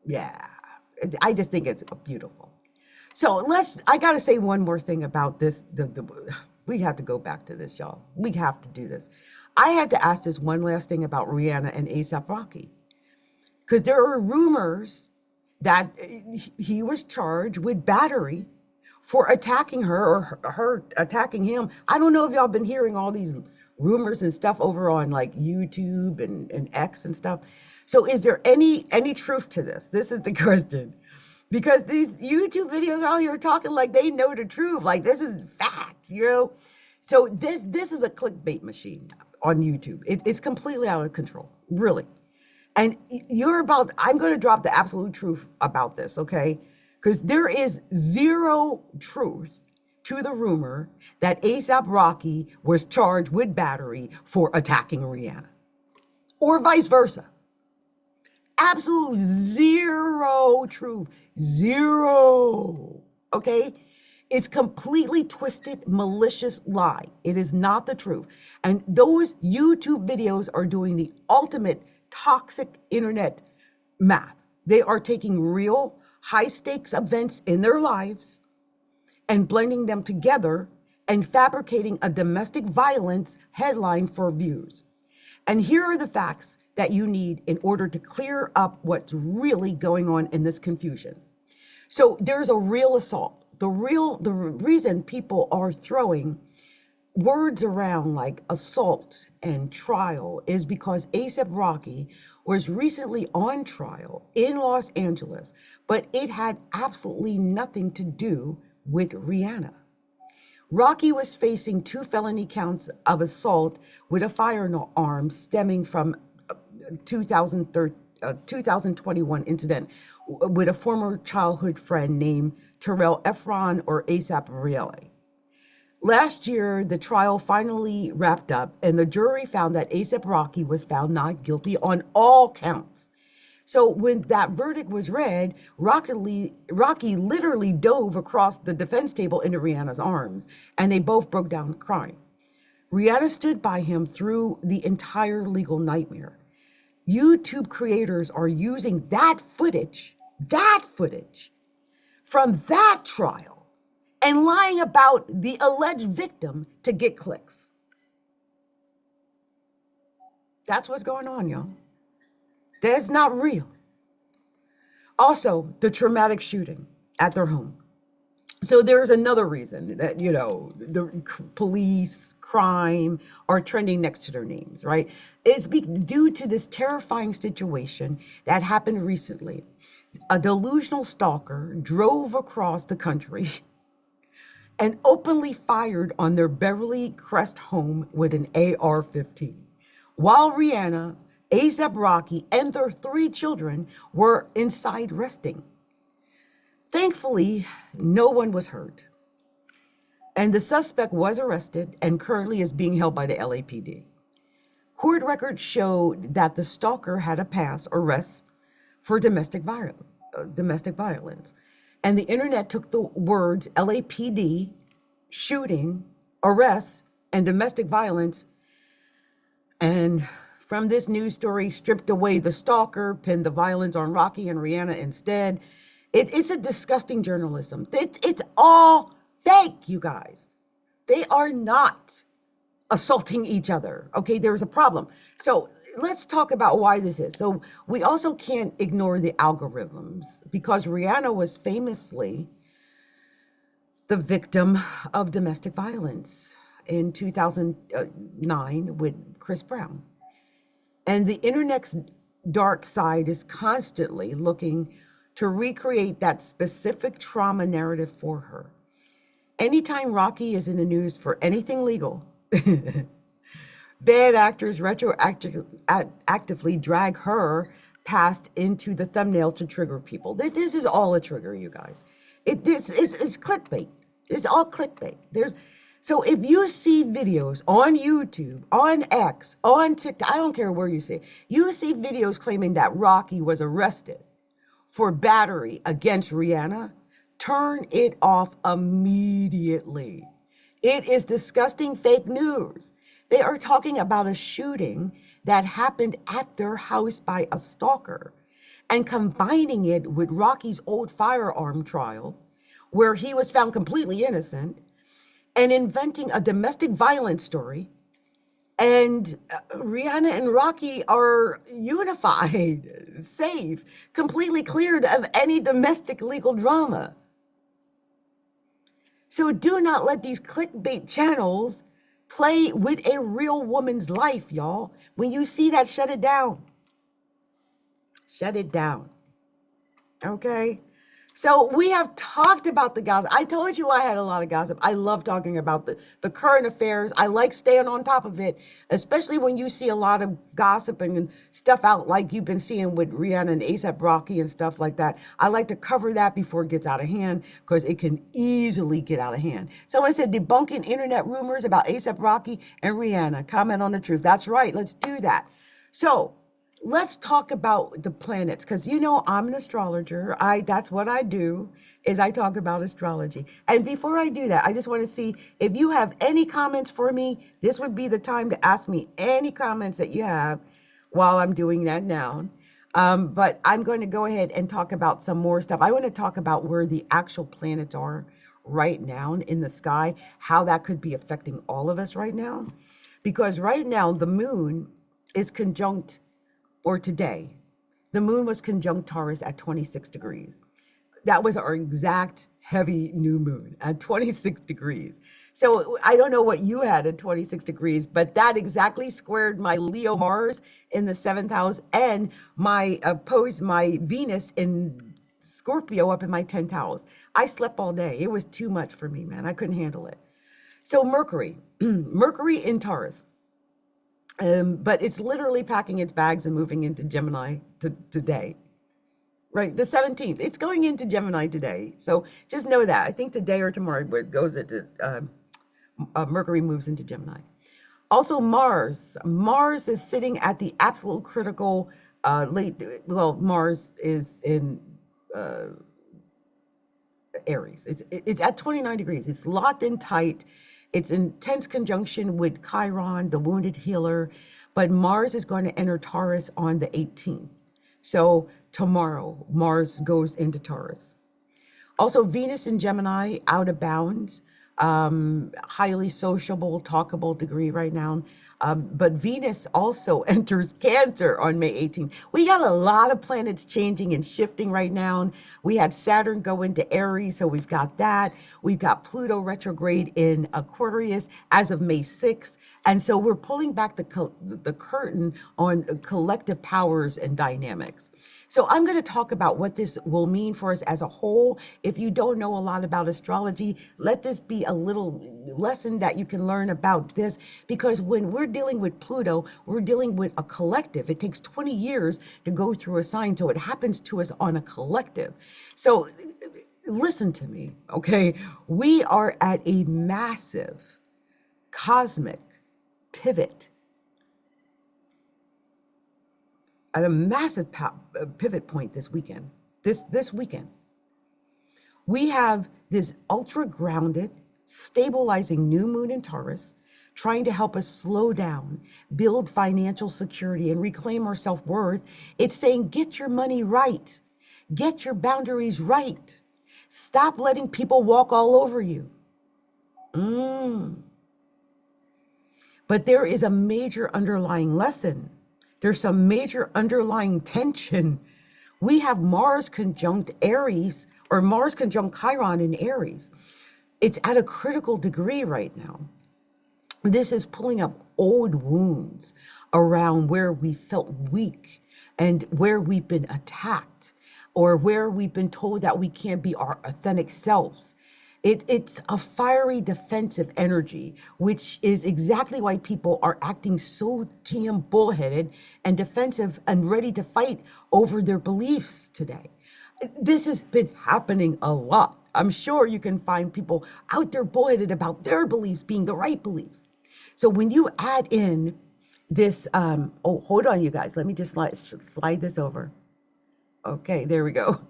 yeah, I just think it's beautiful. So I got to say one more thing about this. We have to go back to this, y'all. We have to do this. I had to ask this one last thing about Rihanna and A$AP Rocky, because there are rumors that he was charged with battery for attacking her, or her attacking him. I don't know if y'all been hearing all these rumors and stuff over on like YouTube and X and stuff. So is there any truth to this? This is the question. Because these YouTube videos out here talking like they know the truth, like this is fact. So this is a clickbait machine on YouTube. It's completely out of control, really. And I'm going to drop the absolute truth about this, okay? Because there is zero truth to the rumor that A$AP Rocky was charged with battery for attacking Rihanna, or vice versa. Absolute zero truth. Zero. Okay? It's completely twisted, malicious lie. It is not the truth. And those YouTube videos are doing the ultimate toxic internet math. They are taking real high stakes events in their lives and blending them together and fabricating a domestic violence headline for views. And here are the facts that you need in order to clear up what's really going on in this confusion. So there's a real assault. The reason people are throwing words around like assault and trial is because A$AP Rocky was recently on trial in Los Angeles, but it had absolutely nothing to do with Rihanna. Rocky was facing 2 felony counts of assault with a firearm stemming from 2021 incident with a former childhood friend named Terrell Efron, or A$AP Rocky. Last year, the trial finally wrapped up, and the jury found that A$AP Rocky was found not guilty on all counts. So when that verdict was read, Rocky literally dove across the defense table into Rihanna's arms, and they both broke down crying. Rihanna stood by him through the entire legal nightmare. YouTube creators are using that footage from that trial and lying about the alleged victim to get clicks. That's what's going on, y'all. That's not real. Also, the traumatic shooting at their home. So there's another reason that, the police, crime are trending next to their names, right? It's due to this terrifying situation that happened recently. A delusional stalker drove across the country and openly fired on their Beverly Crest home with an AR-15, while Rihanna, A$AP Rocky, and their 3 children were inside resting. Thankfully, no one was hurt, and the suspect was arrested and currently is being held by the LAPD. Court records showed that the stalker had a past arrest for domestic violence, and the internet took the words LAPD, shooting, arrest, and domestic violence, and from this news story stripped away the stalker, pinned the violence on Rocky and Rihanna instead. It's a disgusting journalism. It's all fake, you guys. They are not assaulting each other. Okay, there's a problem. So let's talk about why this is. So we also can't ignore the algorithms, because Rihanna was famously the victim of domestic violence in 2009 with Chris Brown. And the internet's dark side is constantly looking to recreate that specific trauma narrative for her. Anytime Rocky is in the news for anything legal, bad actors retroactively drag her past into the thumbnails to trigger people. This is all a trigger, you guys. It's clickbait. It's all clickbait. So if you see videos on YouTube, on X, on TikTok, I don't care where you see it, you see videos claiming that Rocky was arrested for battery against Rihanna, turn it off immediately. It is disgusting fake news. They are talking about a shooting that happened at their house by a stalker and combining it with Rocky's old firearm trial, where he was found completely innocent, and inventing a domestic violence story. And Rihanna and Rocky are unified, safe, completely cleared of any domestic legal drama. So do not let these clickbait channels play with a real woman's life, y'all. When you see that, shut it down. Shut it down. Okay? So we have talked about the gossip. I told you I had a lot of gossip. I love talking about the current affairs. I like staying on top of it, especially when you see a lot of gossip and stuff out like you've been seeing with Rihanna and A$AP Rocky and stuff like that. I like to cover that before it gets out of hand because it can easily get out of hand. Someone said debunking internet rumors about A$AP Rocky and Rihanna. Comment on the truth. That's right. Let's do that. So let's talk about the planets, because you know I'm an astrologer. That's what I do, is I talk about astrology. And before I do that, I just want to see if you have any comments for me. This would be the time to ask me any comments that you have while I'm doing that now. But I'm going to go ahead and talk about some more stuff. I want to talk about where the actual planets are right now in the sky, how that could be affecting all of us right now. Because right now the moon is conjunct, or today, the moon was conjunct Taurus at 26 degrees. That was our exact heavy new moon at 26 degrees. So I don't know what you had at 26 degrees, but that exactly squared my Leo Mars in the 7th house and my Venus in Scorpio up in my 10th house. I slept all day. It was too much for me, man. I couldn't handle it. So Mercury, Mercury in Taurus. But it's literally packing its bags and moving into Gemini today, right? The 17th, it's going into Gemini today. So just know that. I think today or tomorrow it goes into, Mercury moves into Gemini. Also Mars is sitting at the absolute critical Mars is in Aries. It's at 29 degrees. It's locked in tight. It's in tense conjunction with Chiron, the wounded healer, but Mars is going to enter Taurus on the 18th. So tomorrow, Mars goes into Taurus. Also, Venus in Gemini, out of bounds, highly sociable, talkable degree right now. But Venus also enters Cancer on May 18th. We got a lot of planets changing and shifting right now. We had Saturn go into Aries, so we've got that. We've got Pluto retrograde in Aquarius as of May 6th. And so we're pulling back the curtain on collective powers and dynamics. So I'm going to talk about what this will mean for us as a whole. If you don't know a lot about astrology, let this be a little lesson that you can learn about this, because when we're dealing with Pluto, we're dealing with a collective. It takes 20 years to go through a sign, so it happens to us on a collective. So listen to me, okay? We are at a massive cosmic pivot, at a massive pivot point this weekend. This weekend, we have this ultra grounded, stabilizing new moon in Taurus, trying to help us slow down, build financial security, and reclaim our self-worth. It's saying, get your money right, get your boundaries right, stop letting people walk all over you. But there is a major underlying lesson. There's some major underlying tension. We have Mars conjunct Aries, or Mars conjunct Chiron in Aries. It's at a critical degree right now. This is pulling up old wounds around where we felt weak and where we've been attacked, or where we've been told that we can't be our authentic selves. It's a fiery defensive energy, which is exactly why people are acting so damn bullheaded and defensive and ready to fight over their beliefs today. This has been happening a lot. I'm sure you can find people out there buoyed about their beliefs being the right beliefs. So when you add in this, oh, hold on, you guys. Let me just slide this over. Okay, there we go.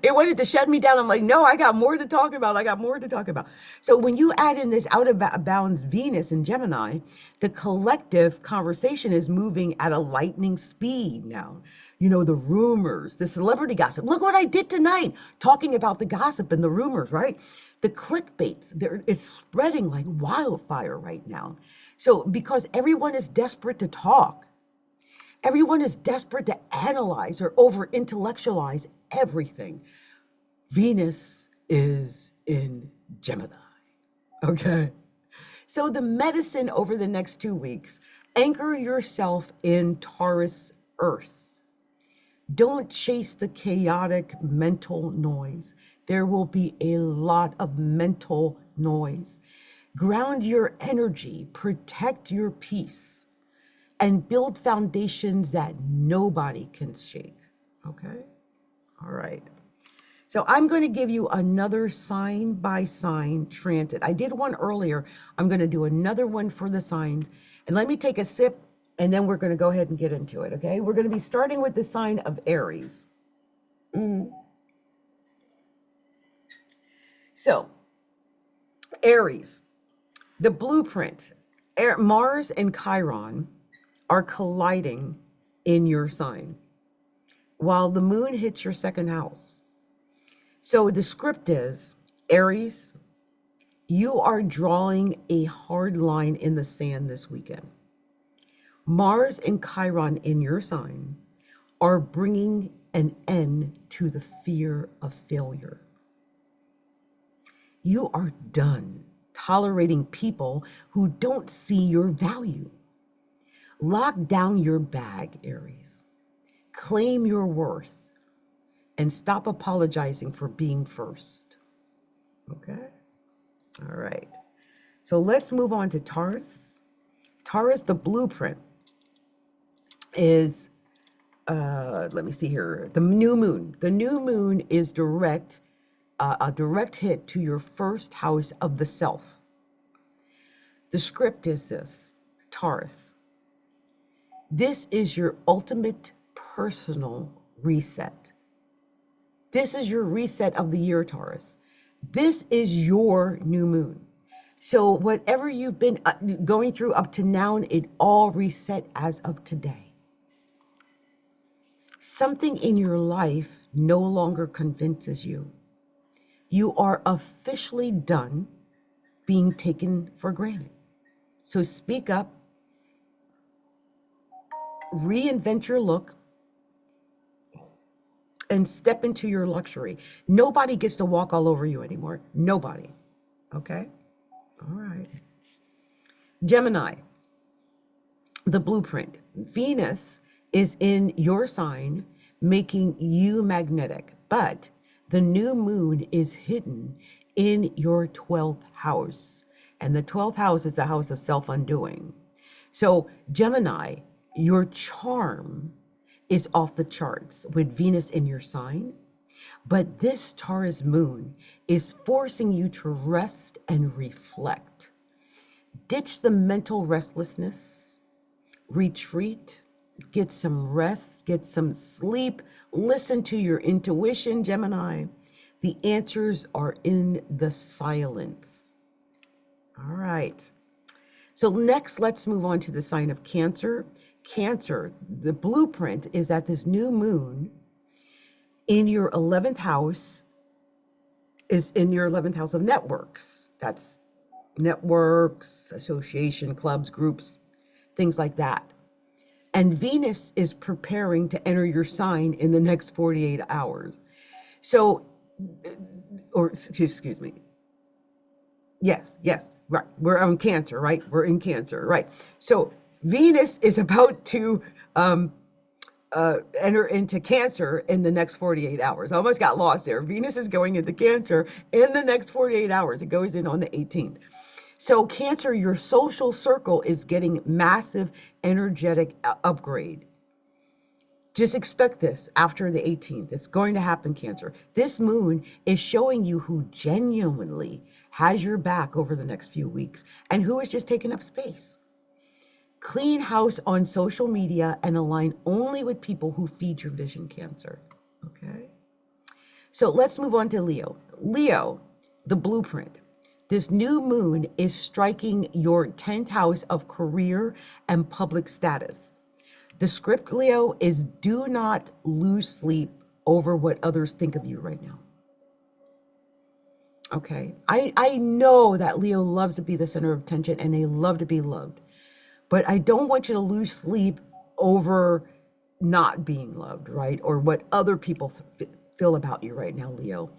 It wanted to shut me down. I'm like, no, I got more to talk about. I got more to talk about. So when you add in this out of bounds Venus in Gemini, the collective conversation is moving at a lightning speed now. You know, the rumors, the celebrity gossip. Look what I did tonight, talking about the gossip and the rumors, right? The clickbaits, there is spreading like wildfire right now. So because everyone is desperate to talk, everyone is desperate to analyze or over intellectualize everything. Venus is in Gemini. Okay. So the medicine over the next 2 weeks, anchor yourself in Taurus Earth. Don't chase the chaotic mental noise. There will be a lot of mental noise. Ground your energy, protect your peace, and build foundations that nobody can shake. Okay? All right. So I'm going to give you another sign by sign transit. I did one earlier. I'm going to do another one for the signs. And let me take a sip, and then we're going to go ahead and get into it, okay? We're going to be starting with the sign of Aries. So, Aries, the blueprint, Mars and Chiron are colliding in your sign while the moon hits your second house. So the script is, Aries, you are drawing a hard line in the sand this weekend. Mars and Chiron in your sign are bringing an end to the fear of failure. You are done tolerating people who don't see your value. Lock down your bag, Aries. Claim your worth and stop apologizing for being first. Okay? All right. So let's move on to Taurus. Taurus, the blueprint is, let me see here, the new moon. The new moon is a direct hit to your first house of the self. The script is this, Taurus. This is your ultimate personal reset. This is your reset of the year, Taurus. This is your new moon. So whatever you've been going through up to now, it all reset as of today. Something in your life no longer convinces you. You are officially done being taken for granted. So speak up, reinvent your look, and step into your luxury. Nobody gets to walk all over you anymore. Nobody. Okay? All right. Gemini, the blueprint. Venus is in your sign, making you magnetic, but the new moon is hidden in your 12th house. And the 12th house is the house of self-undoing. So Gemini, your charm is off the charts with Venus in your sign. But this Taurus moon is forcing you to rest and reflect. Ditch the mental restlessness, retreat, get some rest, get some sleep, listen to your intuition, Gemini. The answers are in the silence. All right. So next, let's move on to the sign of Cancer. Cancer, the blueprint is that this new moon in your 11th house is in your 11th house of networks. That's networks, association, clubs, groups, things like that. And Venus is preparing to enter your sign in the next 48 hours. So, or excuse me. Yes, right. We're on Cancer, right? We're in Cancer, right? So Venus is about to enter into Cancer in the next 48 hours. I almost got lost there. Venus is going into Cancer in the next 48 hours. It goes in on the 18th. So Cancer, your social circle is getting massive energetic upgrade. Just expect this after the 18th. It's going to happen, Cancer. This moon is showing you who genuinely has your back over the next few weeks and who is just taking up space. Clean house on social media and align only with people who feed your vision, Cancer. Okay? So let's move on to Leo. Leo, the blueprint. This new moon is striking your 10th house of career and public status. The script, Leo, is do not lose sleep over what others think of you right now. Okay? I know that Leo loves to be the center of attention and they love to be loved. But I don't want you to lose sleep over not being loved, right? Or what other people feel about you right now, Leo.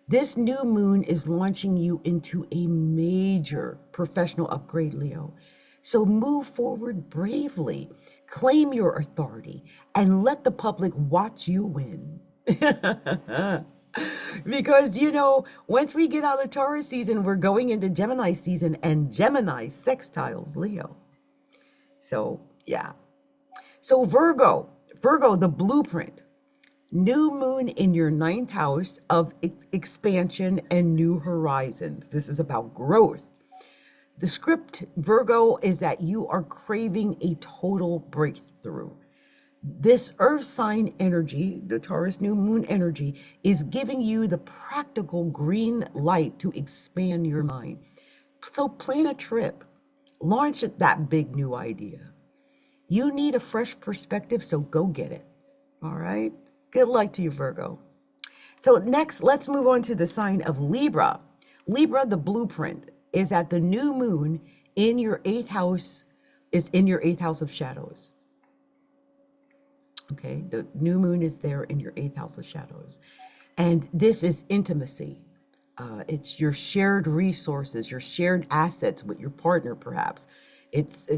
This new moon is launching you into a major professional upgrade, Leo. So move forward bravely, claim your authority, and let the public watch you win. Because, you know, once we get out of Taurus season, we're going into Gemini season, and Gemini sextiles Leo. So, yeah. So Virgo, the blueprint. New moon in your 9th house of expansion and new horizons. This is about growth. The script, Virgo, is that you are craving a total breakthrough. This earth sign energy, the Taurus new moon energy, is giving you the practical green light to expand your mind. So plan a trip. Launch that big new idea. You need a fresh perspective, so go get it. All right? Good luck to you, Virgo. So next, let's move on to the sign of Libra. Libra, the blueprint, is that the new moon in your 8th house is in your 8th house of shadows. Okay? The new moon is there in your 8th house of shadows. And this is intimacy. It's your shared resources, your shared assets with your partner, perhaps. It's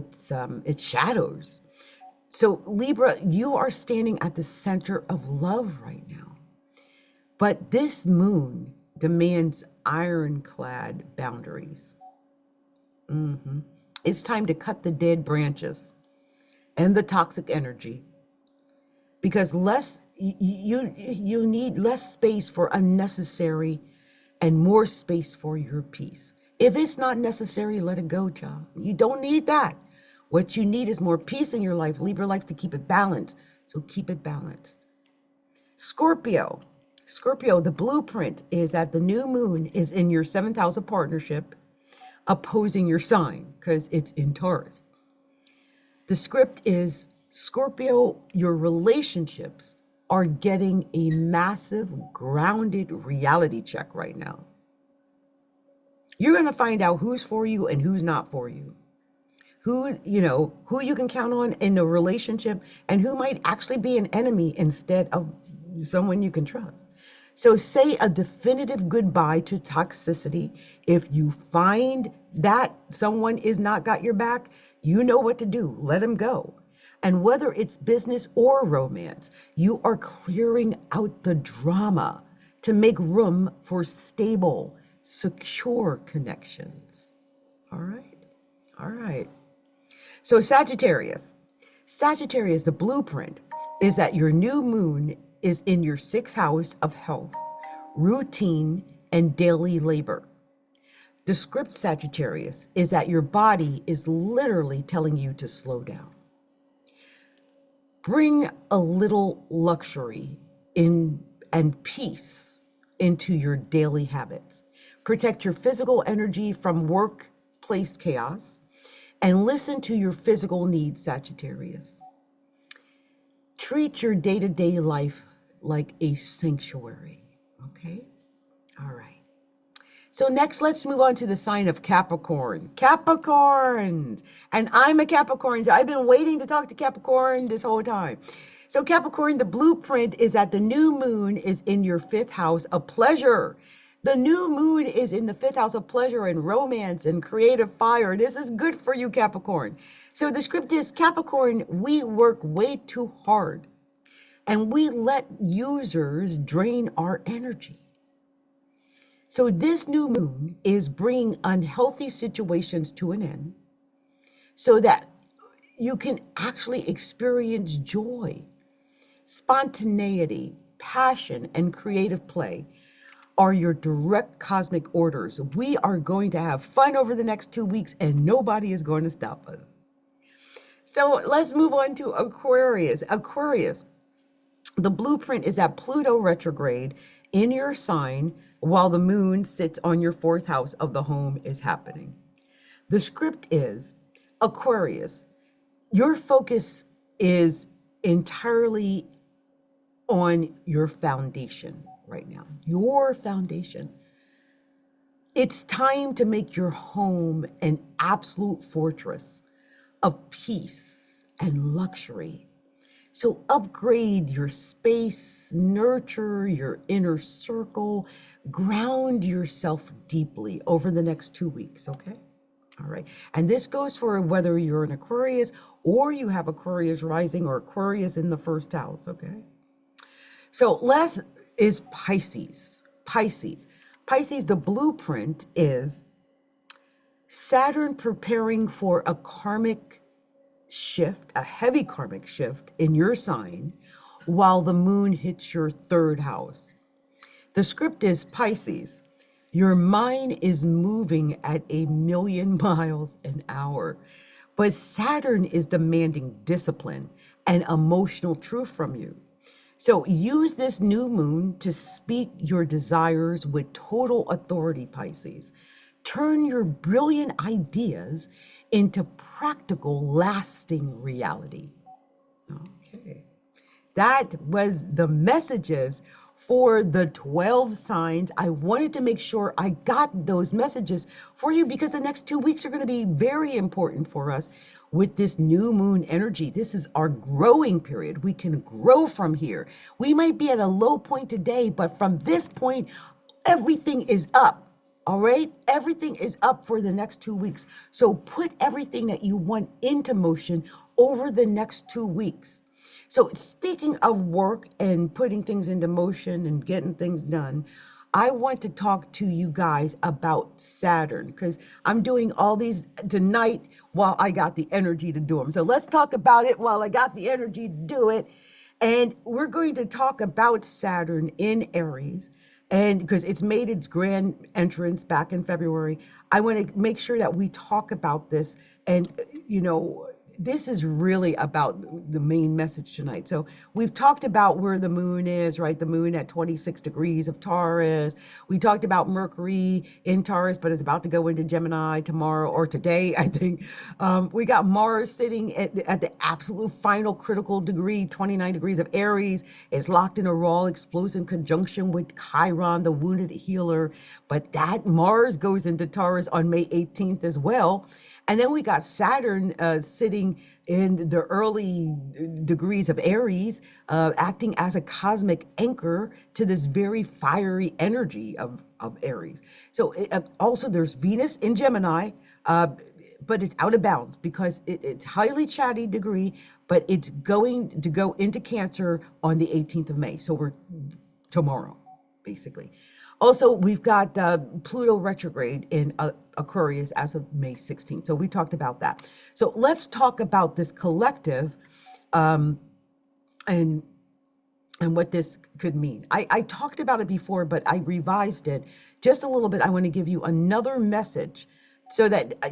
shadows. So Libra, you are standing at the center of love right now. But this moon demands ironclad boundaries. It's time to cut the dead branches and the toxic energy. Because you need less space for unnecessary and more space for your peace. If it's not necessary, let it go, child. You don't need that. What you need is more peace in your life. Libra likes to keep it balanced, so keep it balanced. Scorpio, the blueprint is that the new moon is in your 7th house of partnership, opposing your sign, because it's in Taurus. The script is, Scorpio, your relationships are getting a massive grounded reality check right now. You're going to find out who's for you and who's not for you. Who you can count on in a relationship and who might actually be an enemy instead of someone you can trust. So say a definitive goodbye to toxicity. If you find that someone is not got your back, you know what to do. Let them go. And whether it's business or romance, you are clearing out the drama to make room for stable, secure connections. All right? All right. So Sagittarius, the blueprint is that your new moon is in your 6th house of health, routine, and daily labor. The script, Sagittarius, is that your body is literally telling you to slow down. Bring a little luxury and peace into your daily habits. Protect your physical energy from workplace chaos and listen to your physical needs, Sagittarius. Treat your day-to-day life like a sanctuary, okay? All right. So next, let's move on to the sign of Capricorn. Capricorns! And I'm a Capricorn, so I've been waiting to talk to Capricorn this whole time. So Capricorn, the blueprint is that the new moon is in your 5th house of pleasure. The new moon is in the 5th house of pleasure and romance and creative fire. This is good for you, Capricorn. So the script is, Capricorn, we work way too hard and we let users drain our energy. So this new moon is bringing unhealthy situations to an end so that you can actually experience joy. Spontaneity, passion, and creative play are your direct cosmic orders. We are going to have fun over the next 2 weeks and nobody is going to stop us. So let's move on to Aquarius. Aquarius, the blueprint is that Pluto retrograde in your sign while the moon sits on your fourth house of the home is happening. The script is Aquarius, your focus is entirely on your foundation right now, your foundation. It's time to make your home an absolute fortress of peace and luxury. So upgrade your space, nurture your inner circle, ground yourself deeply over the next 2 weeks, okay? All right. And this goes for whether you're an Aquarius or you have Aquarius rising or Aquarius in the first house, okay? So last is Pisces. Pisces, the blueprint is Saturn preparing for a karmic shift, a heavy karmic shift in your sign while the moon hits your third house. The script is Pisces. Your mind is moving at 1,000,000 miles an hour, but Saturn is demanding discipline and emotional truth from you. So use this new moon to speak your desires with total authority, Pisces. Turn your brilliant ideas into practical, lasting reality. Okay. That was the messages for the 12 signs. I wanted to make sure I got those messages for you because the next 2 weeks are going to be very important for us with this new moon energy. This is our growing period. We can grow from here. We might be at a low point today, but from this point, everything is up. All right. Everything is up for the next 2 weeks. So put everything that you want into motion over the next 2 weeks. So speaking of work and putting things into motion and getting things done, I want to talk to you guys about Saturn because I'm doing all these tonight while I got the energy to do them. So let's talk about it while I got the energy to do it. And we're going to talk about Saturn in Aries. And because it's made its grand entrance back in February, I want to make sure that we talk about this. And, this is really about the main message tonight. So we've talked about where the moon is, right? The moon at 26 degrees of Taurus. We talked about Mercury in Taurus, but it's about to go into Gemini tomorrow or today, I think. We got Mars sitting at the absolute final critical degree, 29 degrees of Aries. It's locked in a raw explosive conjunction with Chiron, the wounded healer. But that Mars goes into Taurus on May 18th as well. And then we got Saturn sitting in the early degrees of Aries, acting as a cosmic anchor to this very fiery energy of Aries. So also there's Venus in Gemini, but it's out of bounds because it's highly chatty degree, but it's going to go into Cancer on the 18th of May. So we're tomorrow, basically. Also, we've got Pluto retrograde in Aquarius as of May 16th. So we talked about that. So let's talk about this collective and what this could mean. I talked about it before, but I revised it just a little bit. I want to give you another message so that,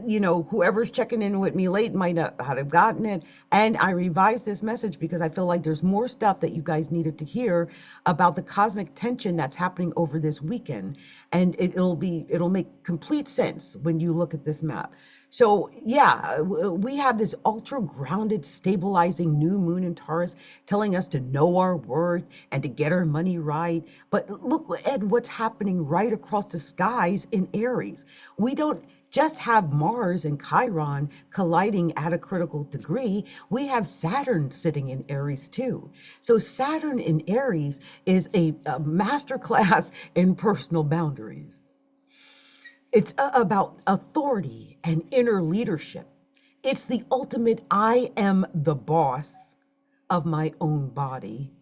whoever's checking in with me late might not have gotten it. And I revised this message because I feel like there's more stuff that you guys needed to hear about the cosmic tension that's happening over this weekend. And it'll make complete sense when you look at this map. So yeah, we have this ultra grounded, stabilizing new moon in Taurus telling us to know our worth and to get our money right. But look at what's happening right across the skies in Aries. We don't just have Mars and Chiron colliding at a critical degree. We have Saturn sitting in Aries too. So Saturn in Aries is a masterclass in personal boundaries. It's about authority and inner leadership. It's the ultimate I am the boss of my own body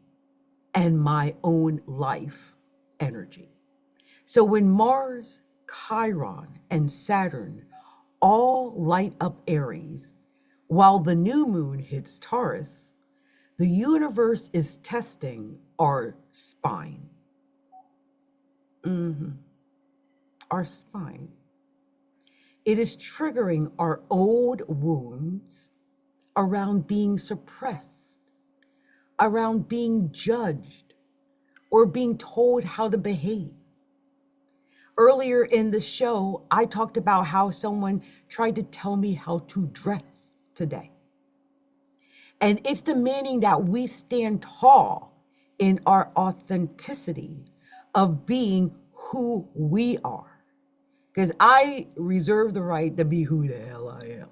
and my own life energy. So when Mars, Chiron, and Saturn all light up Aries, while the new moon hits Taurus, The universe is testing our spine. Our spine. It is triggering our old wounds around being suppressed, around being judged, or being told how to behave. Earlier in the show, I talked about how someone tried to tell me how to dress today. And it's demanding that we stand tall in our authenticity of being who we are. Because I reserve the right to be who the hell I am.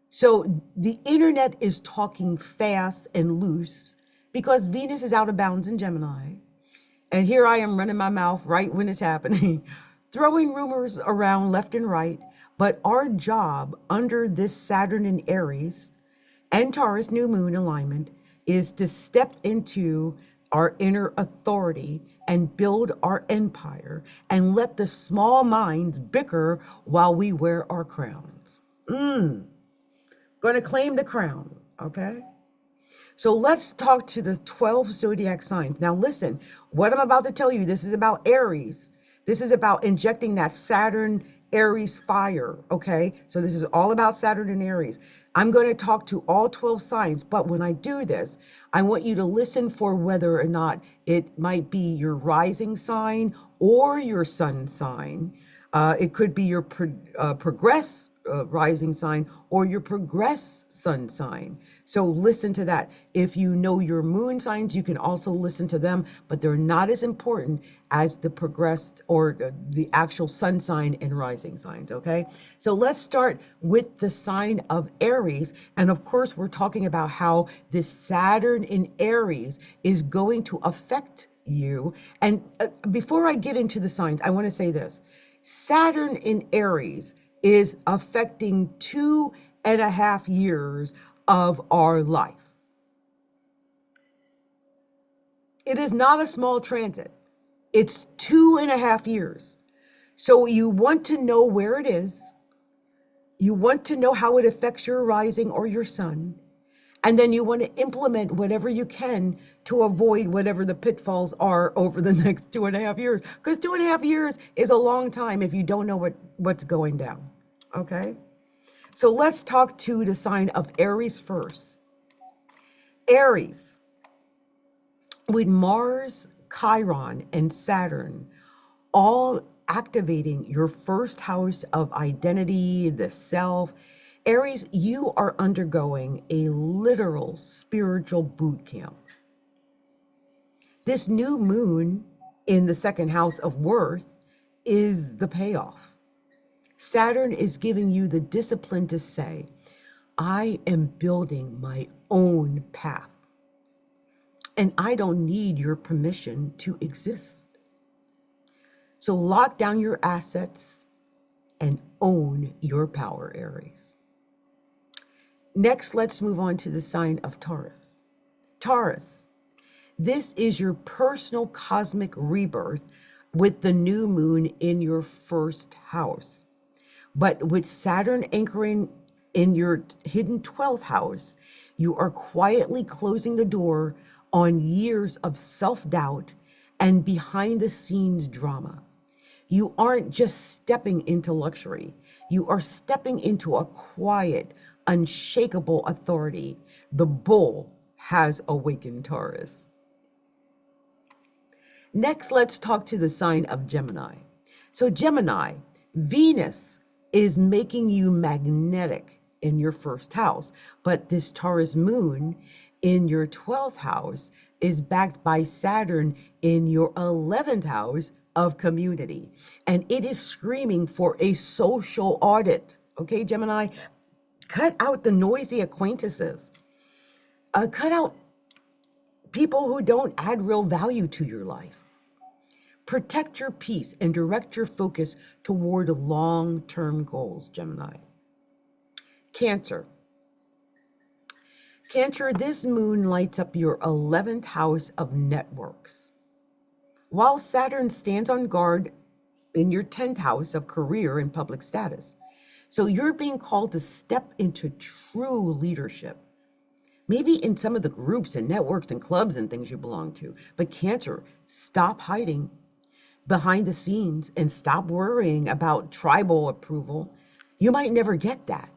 So the internet is talking fast and loose because Venus is out of bounds in Gemini. And here I am running my mouth right when it's happening, throwing rumors around left and right. But our job under this Saturn in Aries and Taurus new moon alignment is to step into our inner authority and build our empire and let the small minds bicker while we wear our crowns. Going to claim the crown, okay? So let's talk to the 12 zodiac signs. Now listen, what I'm about to tell you, this is about Aries. This is about injecting that Saturn Aries fire, okay? So this is all about Saturn and Aries. I'm going to talk to all 12 signs, but when I do this, I want you to listen for whether or not it might be your rising sign or your sun sign. It could be your progress rising sign or your progress sun sign. So listen to that. If you know your moon signs, you can also listen to them, but they're not as important as the progressed or the actual sun sign and rising signs, okay? So let's start with the sign of Aries. And of course, we're talking about how this Saturn in Aries is going to affect you. And before I get into the signs, I want to say this. Saturn in Aries is affecting 2.5 years of our life. It is not a small transit. It's 2.5 years. So you want to know where it is. You want to know how it affects your rising or your sun. And then you want to implement whatever you can to avoid whatever the pitfalls are over the next 2.5 years. Because 2.5 years is a long time if you don't know what's going down. Okay? So let's talk to the sign of Aries first. Aries, with Mars, Chiron, and Saturn, all activating your first house of identity, the self. Aries, you are undergoing a literal spiritual boot camp. This new moon in the second house of worth is the payoff. Saturn is giving you the discipline to say, I am building my own path. And I don't need your permission to exist. So lock down your assets and own your power, Aries. Next, let's move on to the sign of Taurus. Taurus, this is your personal cosmic rebirth with the new moon in your first house. But with Saturn anchoring in your hidden 12th house, you are quietly closing the door on years of self-doubt and behind-the-scenes drama. You aren't just stepping into luxury. You are stepping into a quiet, unshakable authority. The bull has awakened, Taurus. Next, let's talk to the sign of Gemini. So Gemini, Venus is making you magnetic in your first house, but this Taurus moon in your 12th house is backed by Saturn in your 11th house of community. And it is screaming for a social audit. Okay, Gemini, cut out the noisy acquaintances. Cut out people who don't add real value to your life. Protect your peace and direct your focus toward long-term goals, Gemini. Cancer. Cancer, this moon lights up your 11th house of networks. While Saturn stands on guard in your 10th house of career and public status. So you're being called to step into true leadership. maybe in some of the groups and networks and clubs and things you belong to. But Cancer, stop hiding behind the scenes and stop worrying about tribal approval. You might never get that.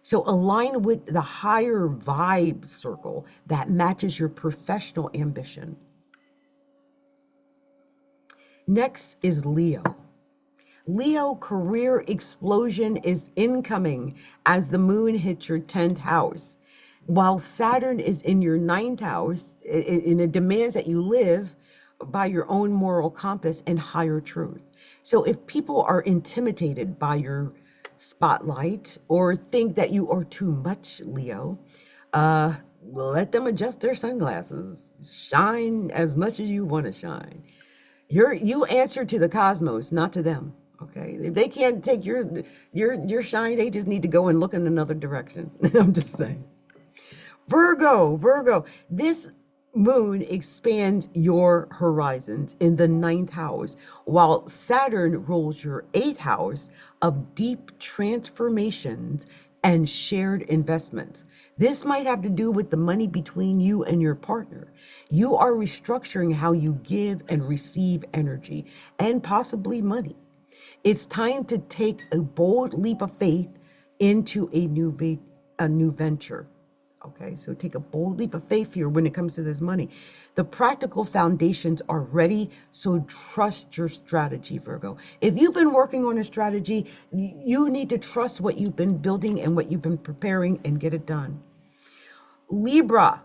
So align with the higher vibe circle that matches your professional ambition. Next is Leo. Leo, career explosion is incoming as the moon hits your 10th house. While Saturn is in your 9th house, it demands that you live by your own moral compass and higher truth. So if people are intimidated by your spotlight or think that you are too much, Leo, let them adjust their sunglasses. Shine as much as you want to shine. You answer to the cosmos, not to them. Okay, if they can't take your shine, they just need to go and look in another direction. I'm just saying. Virgo, this moon expands your horizons in the 9th house, while Saturn rules your 8th house of deep transformations and shared investments. This might have to do with the money between you and your partner. You are restructuring how you give and receive energy and possibly money. It's time to take a bold leap of faith into a new venture. Okay, so take a bold leap of faith here when it comes to this money. The practical foundations are ready, so trust your strategy, Virgo. If you've been working on a strategy, you need to trust what you've been building and what you've been preparing and get it done. Libra,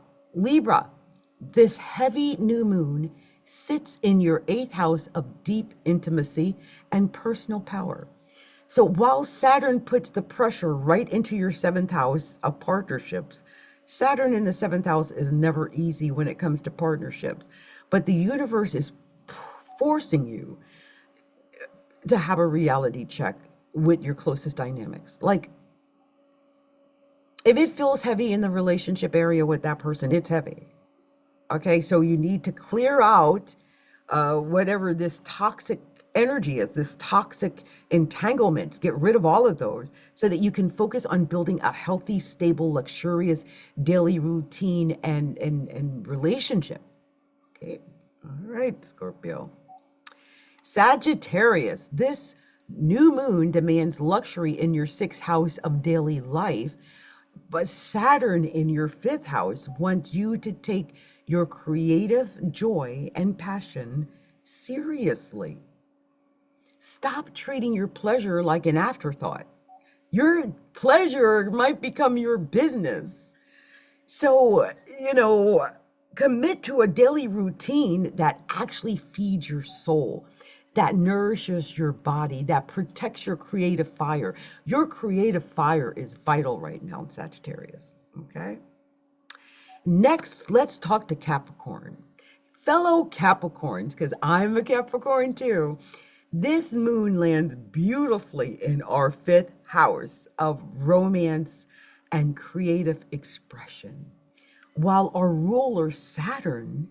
this heavy new moon sits in your 8th house of deep intimacy and personal power. So while Saturn puts the pressure right into your 7th house of partnerships, Saturn in the 7th house is never easy when it comes to partnerships, but the universe is forcing you to have a reality check with your closest dynamics. Like, if it feels heavy in the relationship area with that person, it's heavy. Okay, so you need to clear out whatever this toxic energy is, this toxic entanglements. Get rid of all of those so that you can focus on building a healthy, stable, luxurious daily routine and relationship. Okay, all right, Scorpio. Sagittarius, this new moon demands luxury in your 6th house of daily life, but Saturn in your 5th house wants you to take your creative joy and passion seriously. Stop treating your pleasure like an afterthought. Your pleasure might become your business. So, commit to a daily routine that actually feeds your soul, that nourishes your body, that protects your creative fire. Your creative fire is vital right now, Sagittarius. Okay? Next, let's talk to Capricorn. Fellow Capricorns, because I'm a Capricorn too. This moon lands beautifully in our 5th house of romance and creative expression, while our ruler Saturn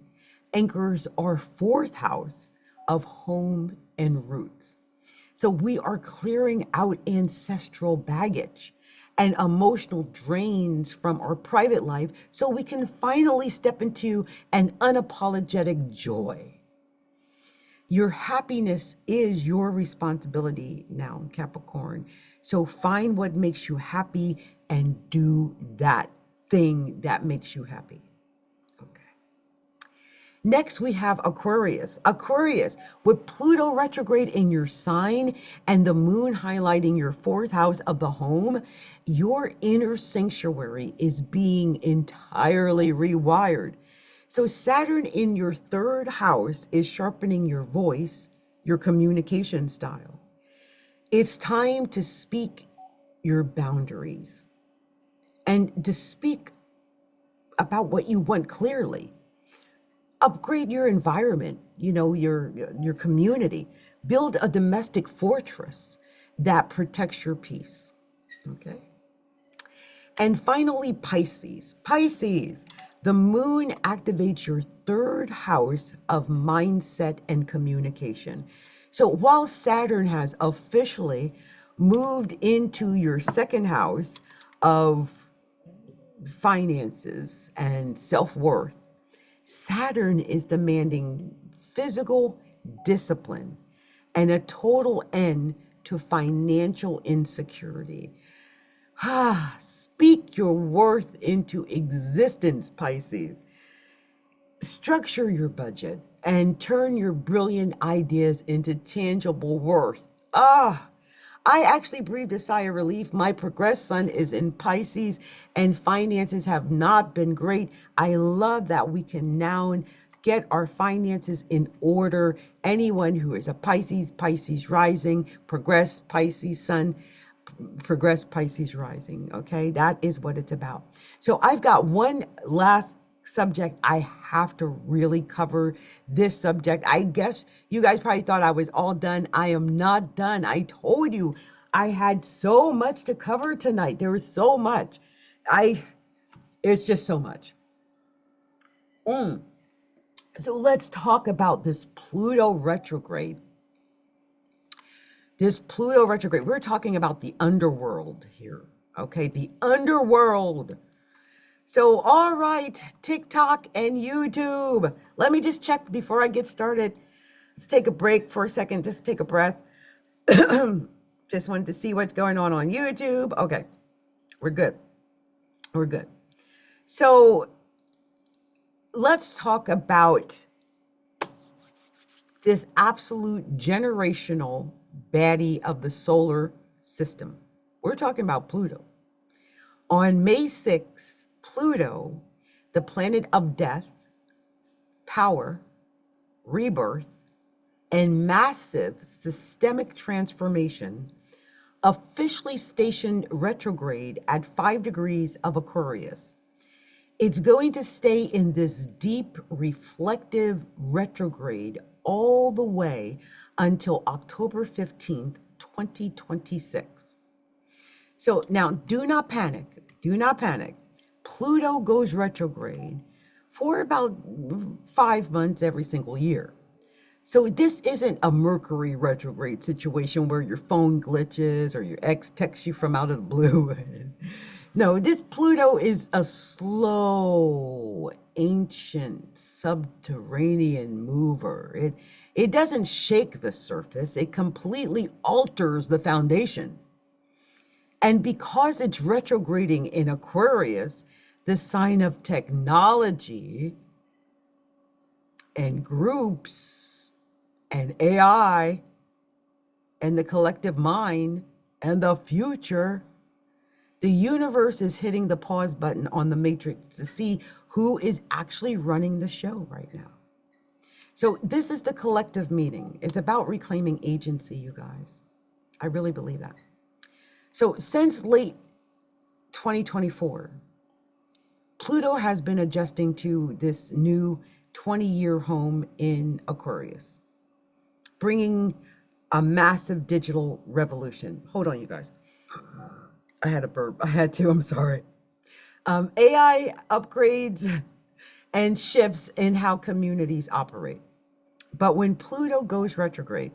anchors our 4th house of home and roots. So we are clearing out ancestral baggage and emotional drains from our private life so we can finally step into an unapologetic joy. Your happiness is your responsibility now, Capricorn. So find what makes you happy and do that thing that makes you happy. Okay. Next, we have Aquarius. Aquarius, with Pluto retrograde in your sign and the moon highlighting your 4th house of the home, your inner sanctuary is being entirely rewired. So Saturn in your 3rd house is sharpening your voice, your communication style. It's time to speak your boundaries and to speak about what you want clearly. Upgrade your environment, your community. Build a domestic fortress that protects your peace. Okay? And finally, Pisces. Pisces, the moon activates your 3rd house of mindset and communication. So while Saturn has officially moved into your 2nd house of finances and self-worth, Saturn is demanding physical discipline and a total end to financial insecurity. Speak your worth into existence, Pisces. Structure your budget and turn your brilliant ideas into tangible worth. I actually breathed a sigh of relief. My progressed sun is in Pisces and finances have not been great. I love that we can now get our finances in order. Anyone who is a Pisces, Pisces rising, progressed Pisces sun, progressed Pisces rising. Okay, that is what it's about. So I've got one last subject. I have to really cover this subject. I guess you guys probably thought I was all done. I am not done. I told you I had so much to cover tonight. There was so much. It's just so much. So let's talk about this Pluto retrograde. This Pluto retrograde, we're talking about the underworld here. Okay, the underworld. So, all right, TikTok and YouTube. Let me just check before I get started. Let's take a break for a second. Just take a breath. Just wanted to see what's going on YouTube. Okay, we're good. We're good. So, let's talk about this absolute generational baddie of the solar system. We're talking about Pluto. On May 6th, Pluto, the planet of death, power, rebirth, and massive systemic transformation, officially stationed retrograde at 5 degrees of Aquarius. It's going to stay in this deep, reflective retrograde all the way until October 15th, 2026. So now, do not panic. Do not panic. Pluto goes retrograde for about 5 months every single year. So this isn't a Mercury retrograde situation where your phone glitches or your ex texts you from out of the blue. No, this Pluto is a slow, ancient, subterranean mover. It doesn't shake the surface. It completely alters the foundation. And because it's retrograding in Aquarius, the sign of technology and groups and AI and the collective mind and the future, the universe is hitting the pause button on the matrix to see who is actually running the show right now. So this is the collective meeting. It's about reclaiming agency, you guys. I really believe that. So since late 2024, Pluto has been adjusting to this new 20-year home in Aquarius, bringing a massive digital revolution. Hold on, you guys. I had a burp. I had to. I'm sorry. AI upgrades and shifts in how communities operate. But when Pluto goes retrograde,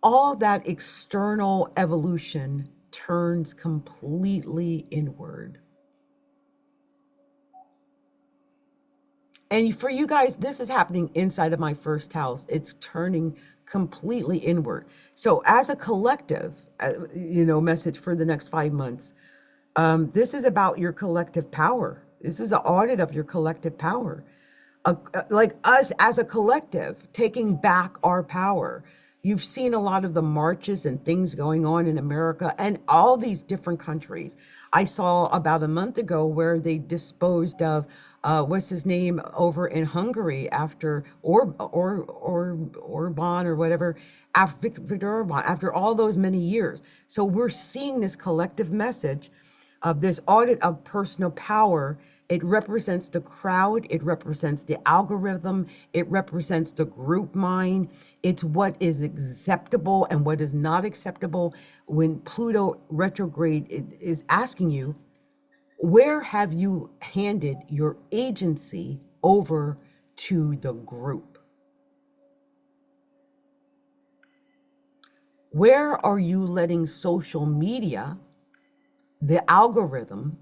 all that external evolution turns completely inward. And for you guys, this is happening inside of my first house. It's turning completely inward. So as a collective, message for the next 5 months, this is about your collective power. This is an audit of your collective power. Like us as a collective, taking back our power. You've seen a lot of the marches and things going on in America and all these different countries. I saw about a month ago where they disposed of what's his name over in Hungary after Orban or whatever, after Viktor Orban, after all those many years. So we're seeing this collective message of this audit of personal power. It represents the crowd, it represents the algorithm, it represents the group mind. It's what is acceptable and what is not acceptable. When Pluto retrograde is asking you, where have you handed your agency over to the group? Where are you letting social media, the algorithm,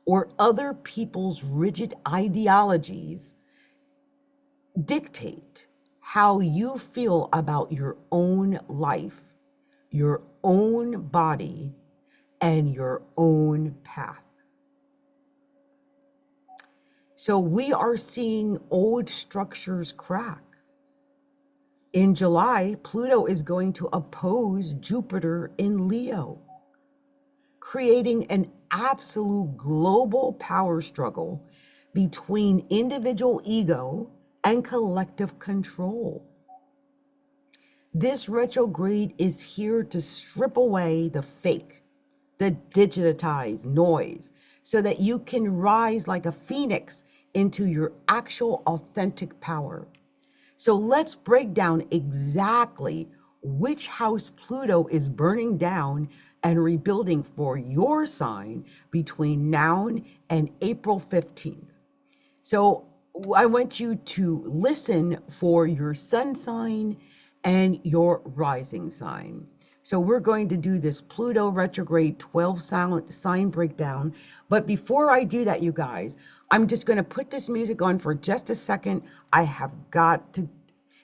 or other people's rigid ideologies dictate how you feel about your own life, your own body, and your own path. So we are seeing old structures crack. In July, Pluto is going to oppose Jupiter in Leo, creating an absolute global power struggle between individual ego and collective control. This retrograde is here to strip away the fake, the digitized noise, so that you can rise like a phoenix into your actual authentic power. So let's break down exactly which house Pluto is burning down and rebuilding for your sign between now and April 15th. So I want you to listen for your sun sign and your rising sign. So we're going to do this Pluto retrograde 12 sign breakdown. But before I do that, you guys, I'm just going to put this music on for just a second. I have got to.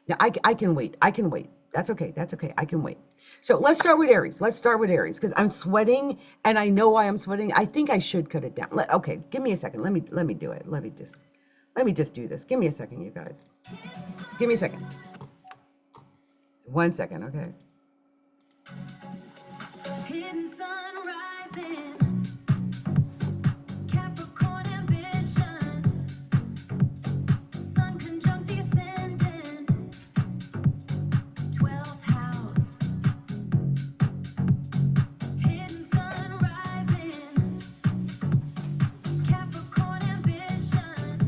Now, I can wait. I can wait. That's okay. That's okay. I can wait. So let's start with Aries. Let's start with Aries because I'm sweating and I know why I'm sweating. I think I should cut it down. Okay, give me a second. Let me do it. Let me just do this. Give me a second, you guys. Give me a second. 1 second, okay? Hidden sun rising, Capricorn ambition, sun conjunct the ascendant, 12th house. Hidden sun rising, Capricorn ambition.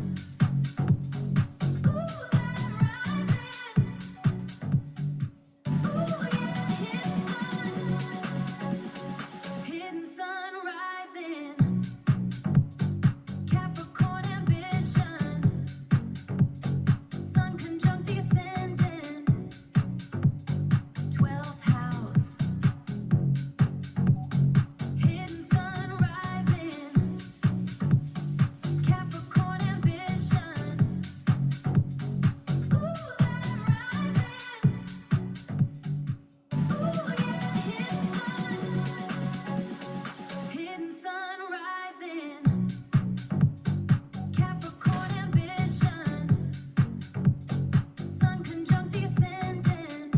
Ooh, that hidden sun rising, Capricorn ambition, sun conjunct the ascendant, 12th house. Hidden sun rising, Capricorn ambition. Ooh, hidden sun rising, Capricorn ambition, sun conjunct the ascendant,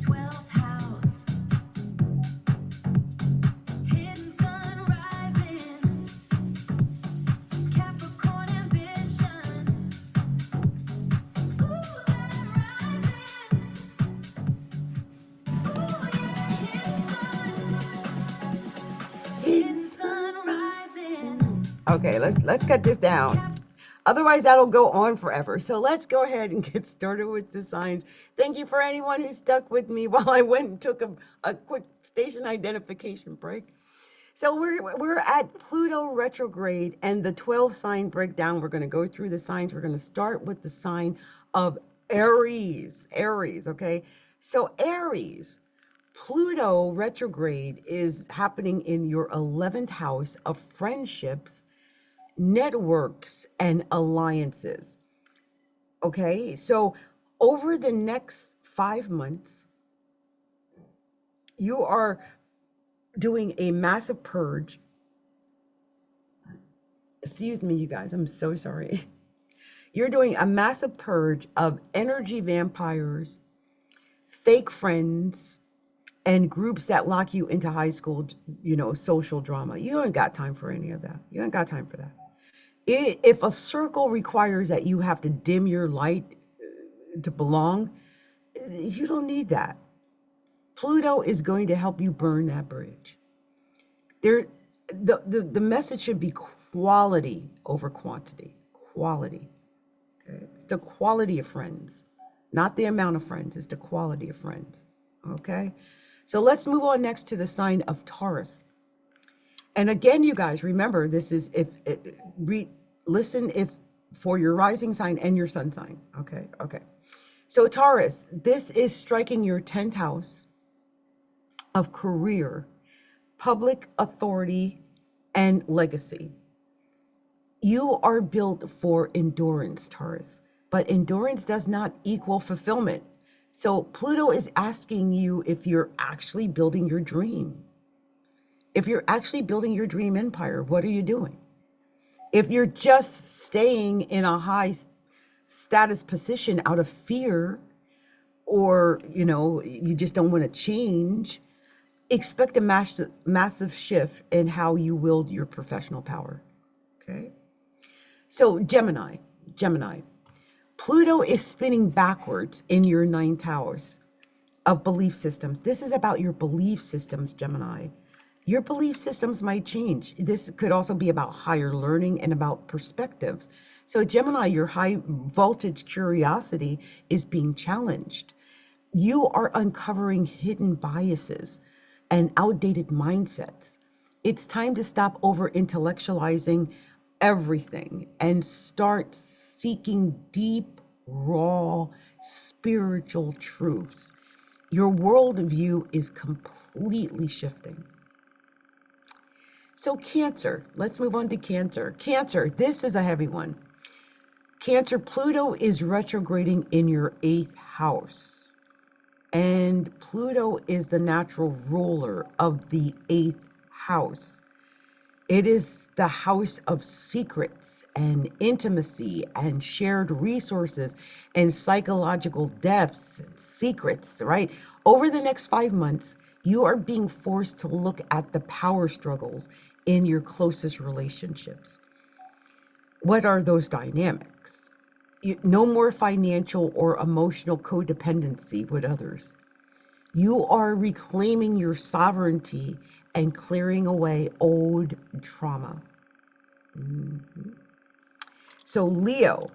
12th house. Hidden sun rising, Capricorn ambition. Ooh, hidden sun rising. Okay, let's cut this down. Otherwise, that'll go on forever. So let's go ahead and get started with the signs. Thank you for anyone who stuck with me while I went and took a quick station identification break. So we're at Pluto retrograde and the 12 sign breakdown. We're going to go through the signs. We're going to start with the sign of Aries. Aries, okay? So Aries, Pluto retrograde is happening in your 11th house of friendships, networks, and alliances. Okay, so over the next 5 months, you are doing a massive purge. Excuse me, you guys, I'm so sorry. You're doing a massive purge of energy vampires, fake friends, and groups that lock you into high school, social drama. You ain't got time for any of that. You ain't got time for that. If a circle requires that you have to dim your light to belong, you don't need that. Pluto is going to help you burn that bridge. The message should be quality over quantity. Quality. Okay? It's the quality of friends, not the amount of friends. It's the quality of friends. Okay? So let's move on next to the sign of Taurus. And again, you guys, remember, this is listen if for your rising sign and your sun sign. Okay, okay. So Taurus, this is striking your 10th house of career, public authority, and legacy. You are built for endurance, Taurus, but endurance does not equal fulfillment. So Pluto is asking you if you're actually building your dream. If you're actually building your dream empire, what are you doing? If you're just staying in a high status position out of fear, or you just don't want to change, expect a massive shift in how you wield your professional power. Okay? So Gemini, Pluto is spinning backwards in your ninth house of belief systems. This is about your belief systems, Gemini. Your belief systems might change. This could also be about higher learning and about perspectives. So Gemini, your high voltage curiosity is being challenged. You are uncovering hidden biases and outdated mindsets. It's time to stop over intellectualizing everything and start seeking deep, raw, spiritual truths. Your worldview is completely shifting. So Cancer, let's move on to Cancer. Cancer, this is a heavy one. Cancer, Pluto is retrograding in your 8th house. And Pluto is the natural ruler of the 8th house. It is the house of secrets and intimacy and shared resources and psychological depths and secrets, right? Over the next 5 months, you are being forced to look at the power struggles in your closest relationships. What are those dynamics? No more financial or emotional codependency with others. You are reclaiming your sovereignty and clearing away old trauma. So Leo,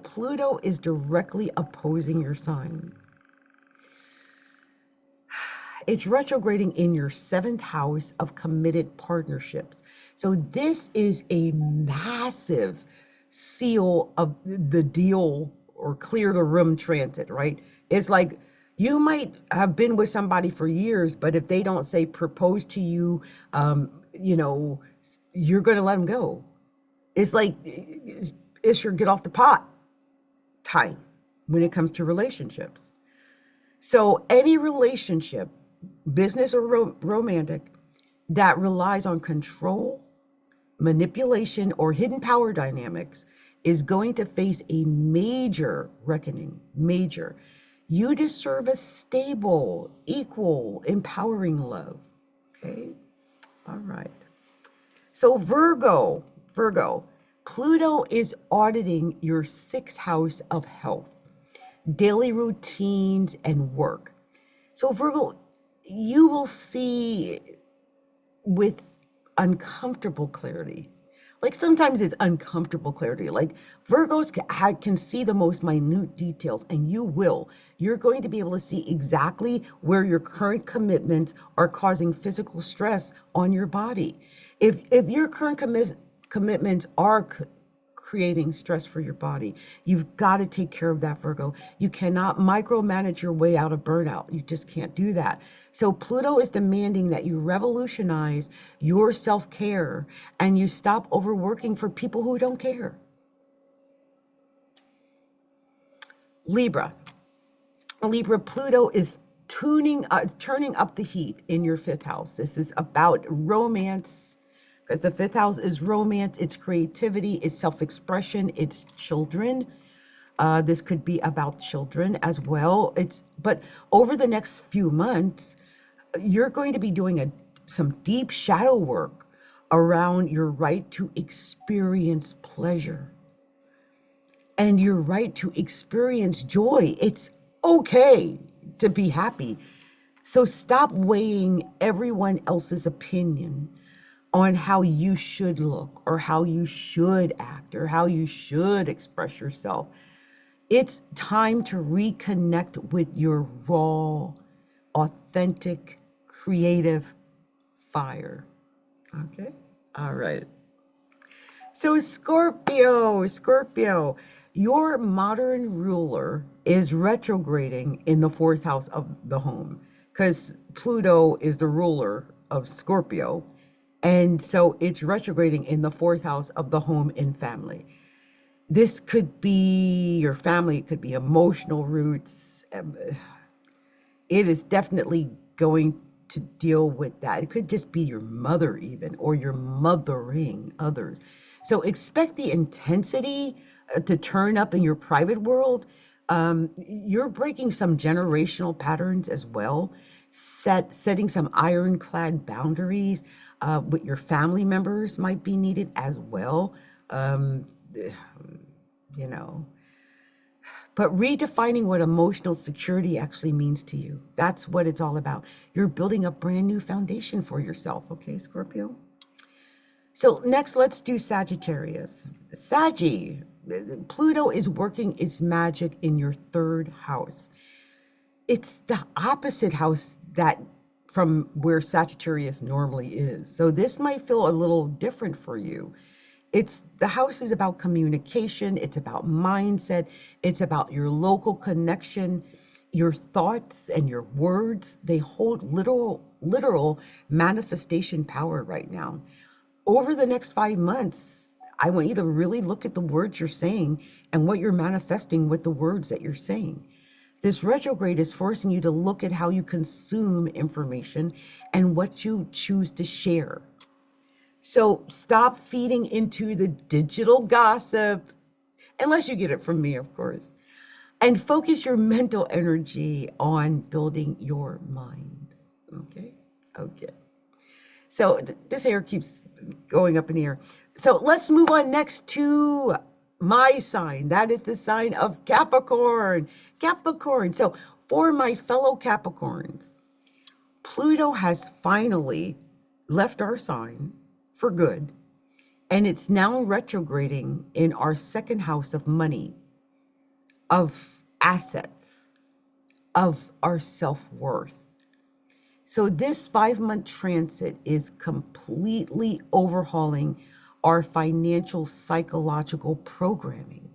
Pluto is directly opposing your sign. It's retrograding in your 7th house of committed partnerships. So this is a massive seal of the deal or clear the room transit, right? It's like you might have been with somebody for years, but if they don't say propose to you, you're going to let them go. It's like it's your get off the pot time when it comes to relationships. So any relationship, business or romantic, that relies on control, manipulation, or hidden power dynamics is going to face a major reckoning. Major. You deserve a stable, equal, empowering love. Okay? All right. So Virgo, Pluto is auditing your 6th house of health, daily routines, and work. So Virgo, you will see with uncomfortable clarity. Like sometimes it's uncomfortable clarity. Like Virgos can see the most minute details, and you're going to be able to see exactly where your current commitments are causing physical stress on your body. If your current commitments are creating stress for your body, you've got to take care of that, Virgo. You cannot micromanage your way out of burnout. You just can't do that. So Pluto is demanding that you revolutionize your self-care and you stop overworking for people who don't care. Libra, Pluto is turning up the heat in your 5th house. This is about romance, because the 5th house is romance, it's creativity, it's self-expression, it's children. This could be about children as well. But over the next few months, you're going to be doing some deep shadow work around your right to experience pleasure and your right to experience joy. It's okay to be happy. So stop weighing everyone else's opinion on how you should look or how you should act or how you should express yourself. It's time to reconnect with your raw, authentic, creative fire. Okay? All right. So Scorpio, your modern ruler is retrograding in the 4th house of the home, because Pluto is the ruler of Scorpio. And so it's retrograding in the fourth house of the home and family. This could be your family, it could be emotional roots. It is definitely going to deal with that. It could just be your mother, even, or your mothering others. So expect the intensity to turn up in your private world. You're breaking some generational patterns as well, setting some ironclad boundaries with your family members might be needed as well. Um, you know, but redefining what emotional security actually means to you. That's what it's all about. You're building a brand new foundation for yourself, okay, Scorpio? So next, let's do Sagittarius. Saggy, Pluto is working its magic in your third house. It's the opposite house that from where Sagittarius normally is. So this might feel a little different for you. It's the house is about communication, it's about mindset, it's about your local connection, your thoughts and your words. They hold literal manifestation power right now. Over the next 5 months, I want you to really look at the words you're saying and what you're manifesting with the words that you're saying. This retrograde is forcing you to look at how you consume information and what you choose to share. So stop feeding into the digital gossip, unless you get it from me, of course, and focus your mental energy on building your mind. Okay? Okay. So this hair keeps going up in the air. So let's move on next to my sign. That is the sign of Capricorn. Capricorn. So for my fellow Capricorns, Pluto has finally left our sign for good, and it's now retrograding in our second house of money, of assets, of our self-worth. So this 5-month transit is completely overhauling our financial psychological programming,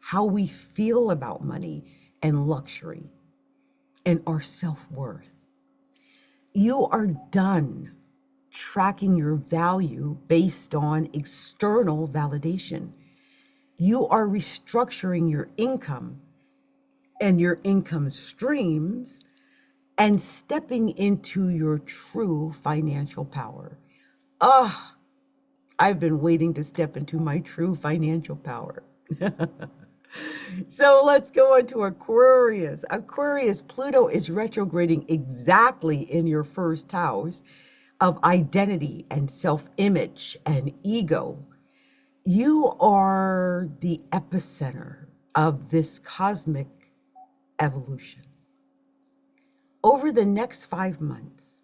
how we feel about money and luxury and our self-worth. You are done tracking your value based on external validation. You are restructuring your income and your income streams and stepping into your true financial power. Ah, I've been waiting to step into my true financial power. So let's go on to Aquarius. Aquarius, Pluto is retrograding exactly in your first house of identity and self-image and ego. You are the epicenter of this cosmic evolution. Over the next 5 months,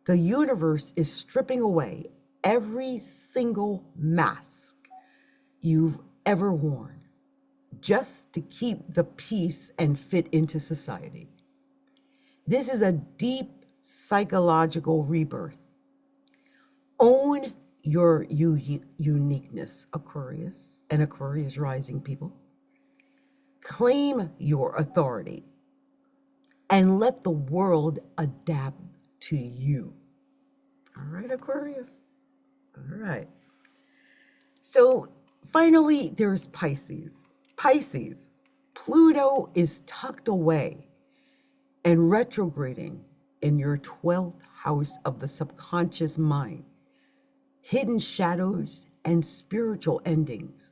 the universe is stripping away every single mask you've ever worn just to keep the peace and fit into society. This is a deep psychological rebirth. Own your uniqueness, Aquarius and Aquarius rising people. Claim your authority and let the world adapt to you. All right, Aquarius? All right. So finally, there's Pisces. Pisces, Pluto is tucked away and retrograding in your 12th house of the subconscious mind. Hidden shadows and spiritual endings.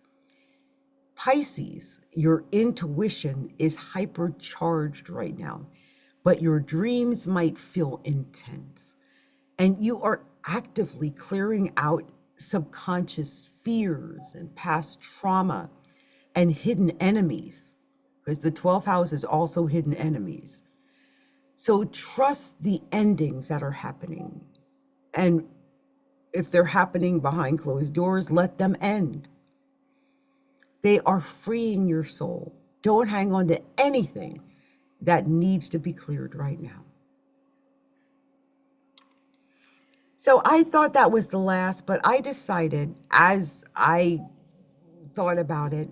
Pisces, your intuition is hypercharged right now, but your dreams might feel intense. And you are actively clearing out subconscious fears and past trauma and hidden enemies, because the 12th house is also hidden enemies. So trust the endings that are happening. And if they're happening behind closed doors, let them end. They are freeing your soul. Don't hang on to anything that needs to be cleared right now. So I thought that was the last, but I decided as I thought about it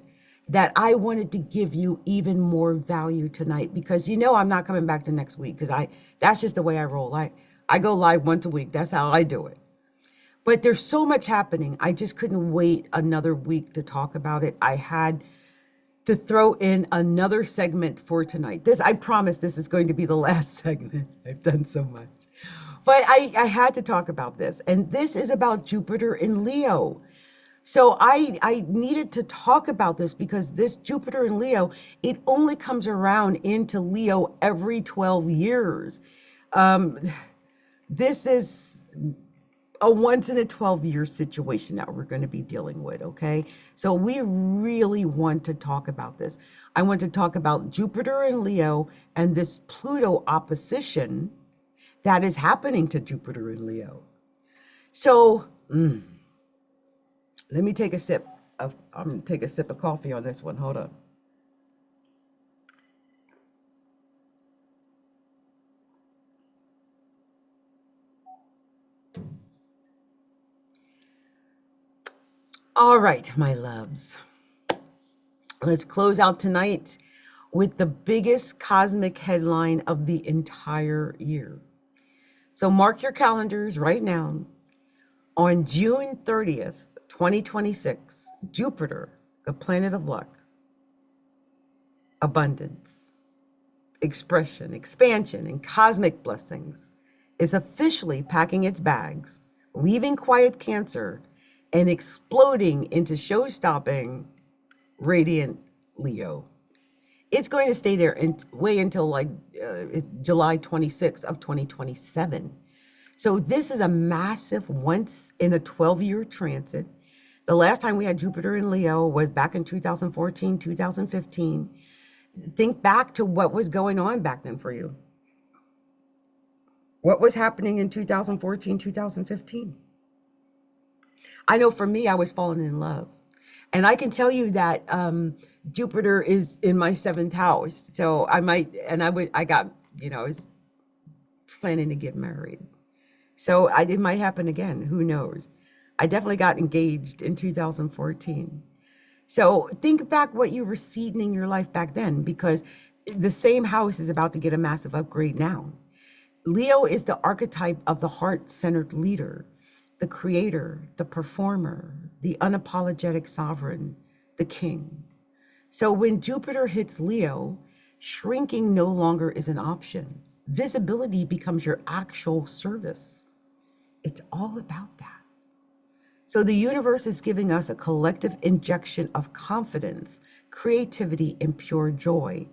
that I wanted to give you even more value tonight, because I'm not coming back to next week, because that's just the way I roll. I go live once a week. That's how I do it. But there's so much happening. I just couldn't wait another week to talk about it. I had to throw in another segment for tonight. This, I promise this is going to be the last segment. I've done so much. But I had to talk about this. And this is about Jupiter in Leo. So I needed to talk about this because this Jupiter in Leo, it only comes around into Leo every 12 years. Um, this is a once in a 12-year situation that we're going to be dealing with, okay? So we really want to talk about this. I want to talk about Jupiter in Leo and this Pluto opposition that is happening to Jupiter in Leo. So let me take a sip of, I'm going to take a sip of coffee on this one. Hold on. All right, my loves. Let's close out tonight with the biggest cosmic headline of the entire year. So mark your calendars right now. On June 30th, 2026, Jupiter, the planet of luck, abundance, expression, expansion, and cosmic blessings, is officially packing its bags, leaving quiet Cancer, and exploding into show-stopping, radiant Leo. It's going to stay there way until like July 26th of 2027. So this is a massive once in a 12-year transit. The last time we had Jupiter in Leo was back in 2014, 2015. Think back to what was going on back then for you. What was happening in 2014, 2015? I know for me, I was falling in love. And I can tell you that Jupiter is in my 7th house. So I might, and I got, I was planning to get married. So it might happen again. Who knows? I definitely got engaged in 2014. So think back what you were seeing in your life back then, because the same house is about to get a massive upgrade now. Leo is the archetype of the heart-centered leader, the creator, the performer, the unapologetic sovereign, the king. So when Jupiter hits Leo, shrinking no longer is an option. Visibility becomes your actual service. It's all about that. So the universe is giving us a collective injection of confidence, creativity, and pure joy.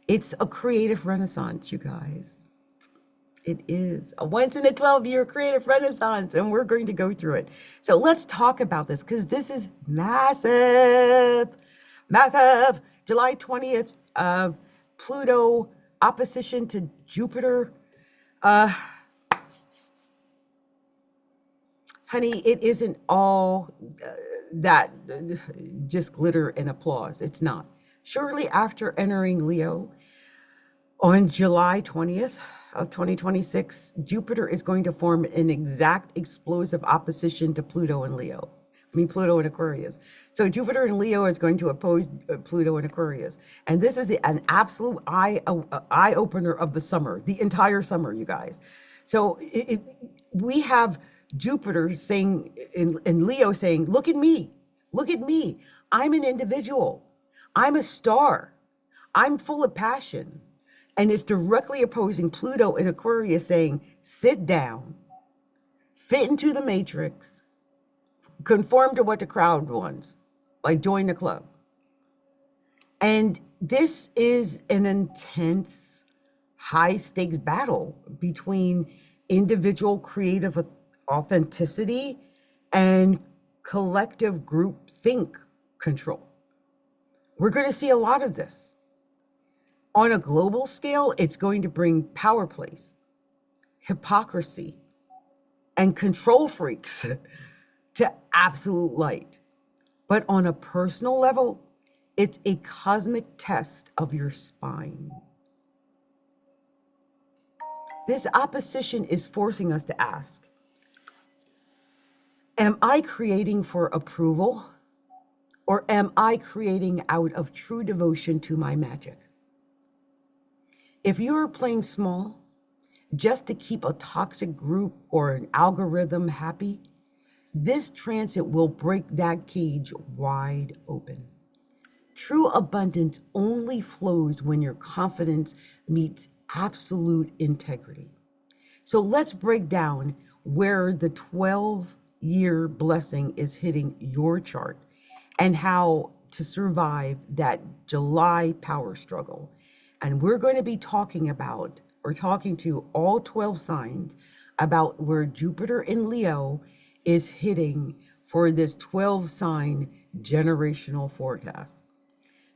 It's a creative renaissance, you guys. It is a once in a 12-year creative renaissance, and we're going to go through it. So let's talk about this, because this is massive, massive. July 20th of Pluto opposition to Jupiter. Honey, it isn't all that just glitter and applause. It's not. Shortly after entering Leo on July 20th of 2026, Jupiter is going to form an exact explosive opposition to Pluto in Leo. Pluto in Aquarius. So Jupiter in Leo is going to oppose Pluto in Aquarius. And this is an absolute eye opener of the summer, the entire summer, you guys. So we have Jupiter saying in Leo saying, look at me, I'm an individual, I'm a star, I'm full of passion. And it's directly opposing Pluto in Aquarius saying, sit down, fit into the matrix, conform to what the crowd wants, like join the club. And this is an intense, high stakes battle between individual creative authenticity and collective group think control. We're going to see a lot of this. On a global scale, it's going to bring power plays, hypocrisy, and control freaks to absolute light. But on a personal level, it's a cosmic test of your spine. This opposition is forcing us to ask, am I creating for approval, or am I creating out of true devotion to my magic? If you're playing small just to keep a toxic group or an algorithm happy, This transit will break that cage wide open. True abundance only flows when your confidence meets absolute integrity. So let's break down where the 12-year blessing is hitting your chart and how to survive that July power struggle. And we're going to be talking to all 12 signs about where Jupiter in Leo is hitting for this 12 sign generational forecast.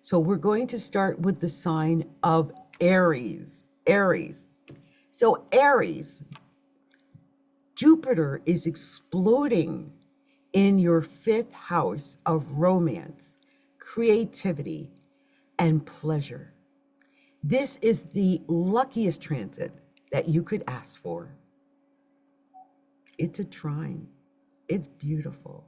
So we're going to start with the sign of Aries. Aries. So Aries, Jupiter is exploding in your 5th house of romance, creativity, and pleasure. This is the luckiest transit that you could ask for. It's a trine. It's beautiful.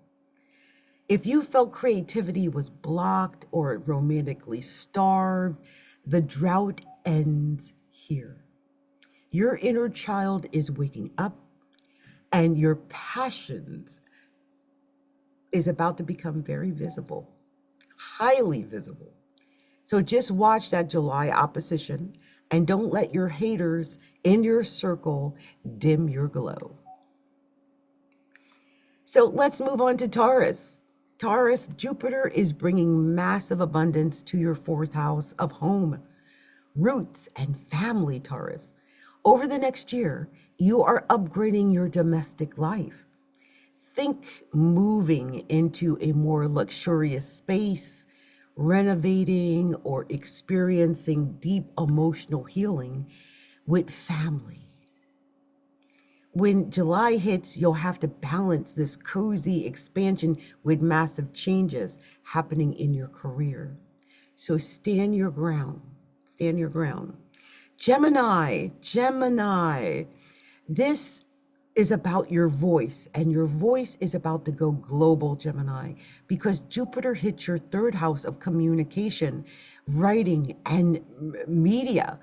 If you felt creativity was blocked or romantically starved, the drought ends here. Your inner child is waking up, and your passions is about to become very visible, highly visible. So just watch that July opposition and don't let your haters in your circle dim your glow. So let's move on to Taurus. Taurus, Jupiter is bringing massive abundance to your 4th house of home, roots, and family, Taurus. Over the next year, you are upgrading your domestic life. Think moving into a more luxurious space, renovating, or experiencing deep emotional healing with family. When July hits, you'll have to balance this cozy expansion with massive changes happening in your career. So stand your ground. Stand your ground. Gemini. This is about your voice, and your voice is about to go global, Gemini, because Jupiter hits your 3rd house of communication, writing, and media.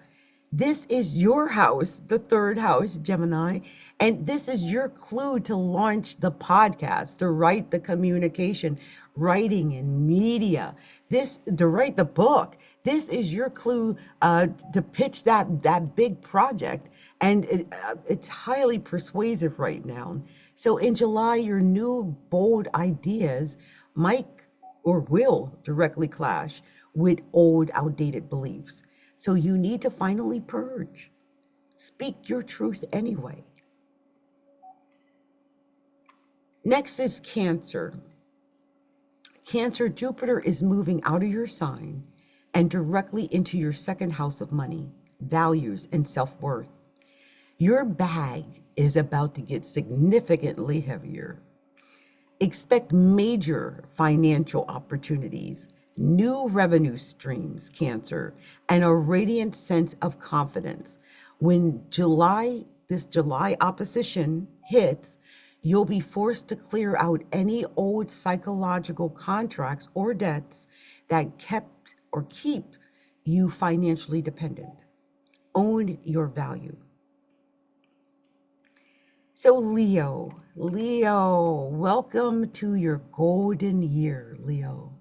This is your house, the 3rd house, Gemini, and this is your clue to launch the podcast, to write the communication, writing and media, to write the book. This is your clue to pitch that big project, and it's highly persuasive right now. So in July, your new bold ideas might or will directly clash with old, outdated beliefs. So you need to finally purge. Speak your truth anyway. Next is Cancer. Cancer, Jupiter is moving out of your sign and directly into your 2nd house of money, values, and self-worth. Your bag is about to get significantly heavier. Expect major financial opportunities, new revenue streams, Cancer, and a radiant sense of confidence. When this July opposition hits, you'll be forced to clear out any old psychological contracts or debts that kept or keep you financially dependent. Own your value. So Leo, welcome to your golden year, Leo.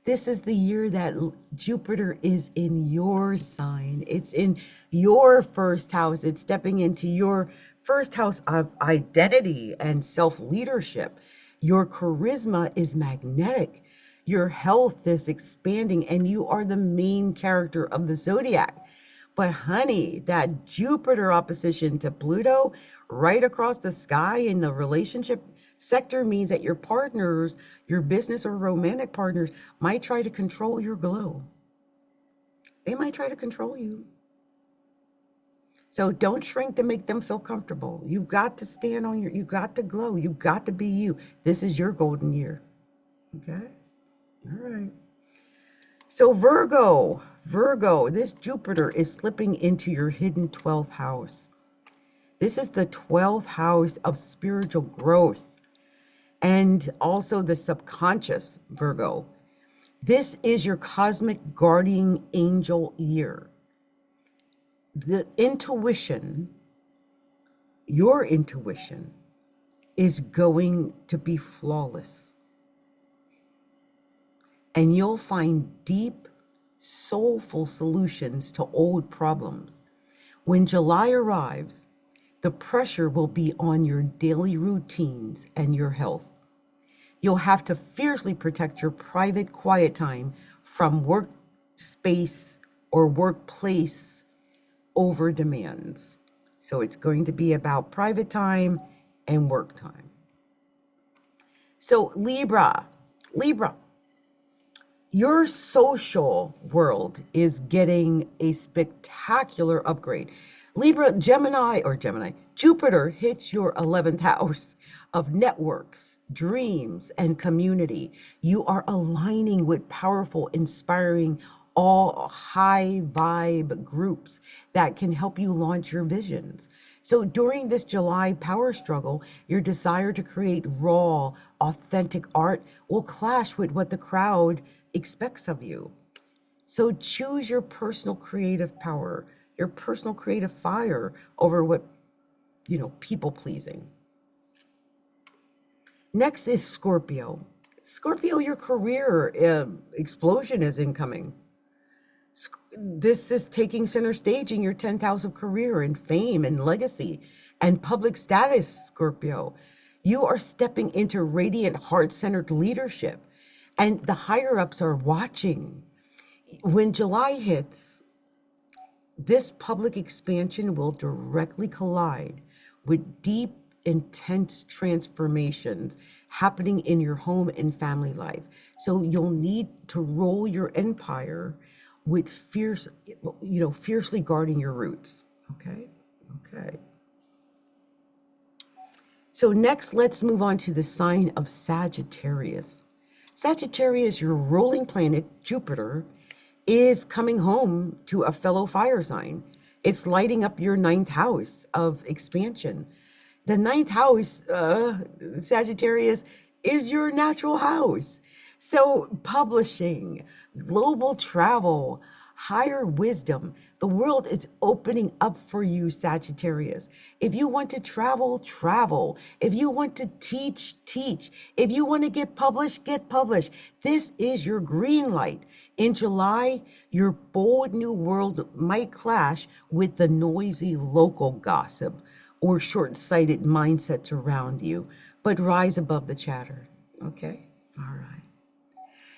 This is the year that Jupiter is in your sign. It's in your 1st house. It's stepping into your 1st house of identity and self-leadership. Your charisma is magnetic. Your health is expanding, and you are the main character of the zodiac. But honey, that Jupiter opposition to Pluto right across the sky in the relationship sector means that your partners, your business or romantic partners, might try to control your glow. They might try to control you. So don't shrink to make them feel comfortable. You've got to stand on you've got to glow. You've got to be you. This is your golden year. Okay? All right. So Virgo, this Jupiter is slipping into your hidden 12th house. This is the 12th house of spiritual growth and also the subconscious, Virgo. This is your cosmic guardian angel year. The intuition, your intuition, is going to be flawless. And you'll find deep, soulful solutions to old problems. When July arrives, the pressure will be on your daily routines and your health. You'll have to fiercely protect your private quiet time from workspace or workplace over demands. So it's going to be about private time and work time. So Libra, your social world is getting a spectacular upgrade. Gemini, Jupiter hits your 11th house of networks, dreams, and community. You are aligning with powerful, inspiring, all high vibe groups that can help you launch your visions. So during this July power struggle, your desire to create raw, authentic art will clash with what the crowd expects of you. So choose your personal creative power, your personal creative fire over what, people pleasing. Next is Scorpio. Scorpio, your career explosion is incoming. This is taking center stage in your 10th house of career and fame and legacy and public status, Scorpio. You are stepping into radiant, heart-centered leadership, and the higher-ups are watching. When July hits, this public expansion will directly collide with deep, intense transformations happening in your home and family life. So you'll need to roll your empire with fiercely guarding your roots. Okay. So next, let's move on to the sign of Sagittarius. Sagittarius, your ruling planet, Jupiter, is coming home to a fellow fire sign. It's lighting up your 9th house of expansion. The 9th house, Sagittarius, is your natural house. So publishing, global travel, higher wisdom, the world is opening up for you, Sagittarius. If you want to travel, travel. If you want to teach, teach. If you want to get published, get published. This is your green light. In July, your bold new world might clash with the noisy local gossip or short-sighted mindsets around you, but rise above the chatter. Okay? All right.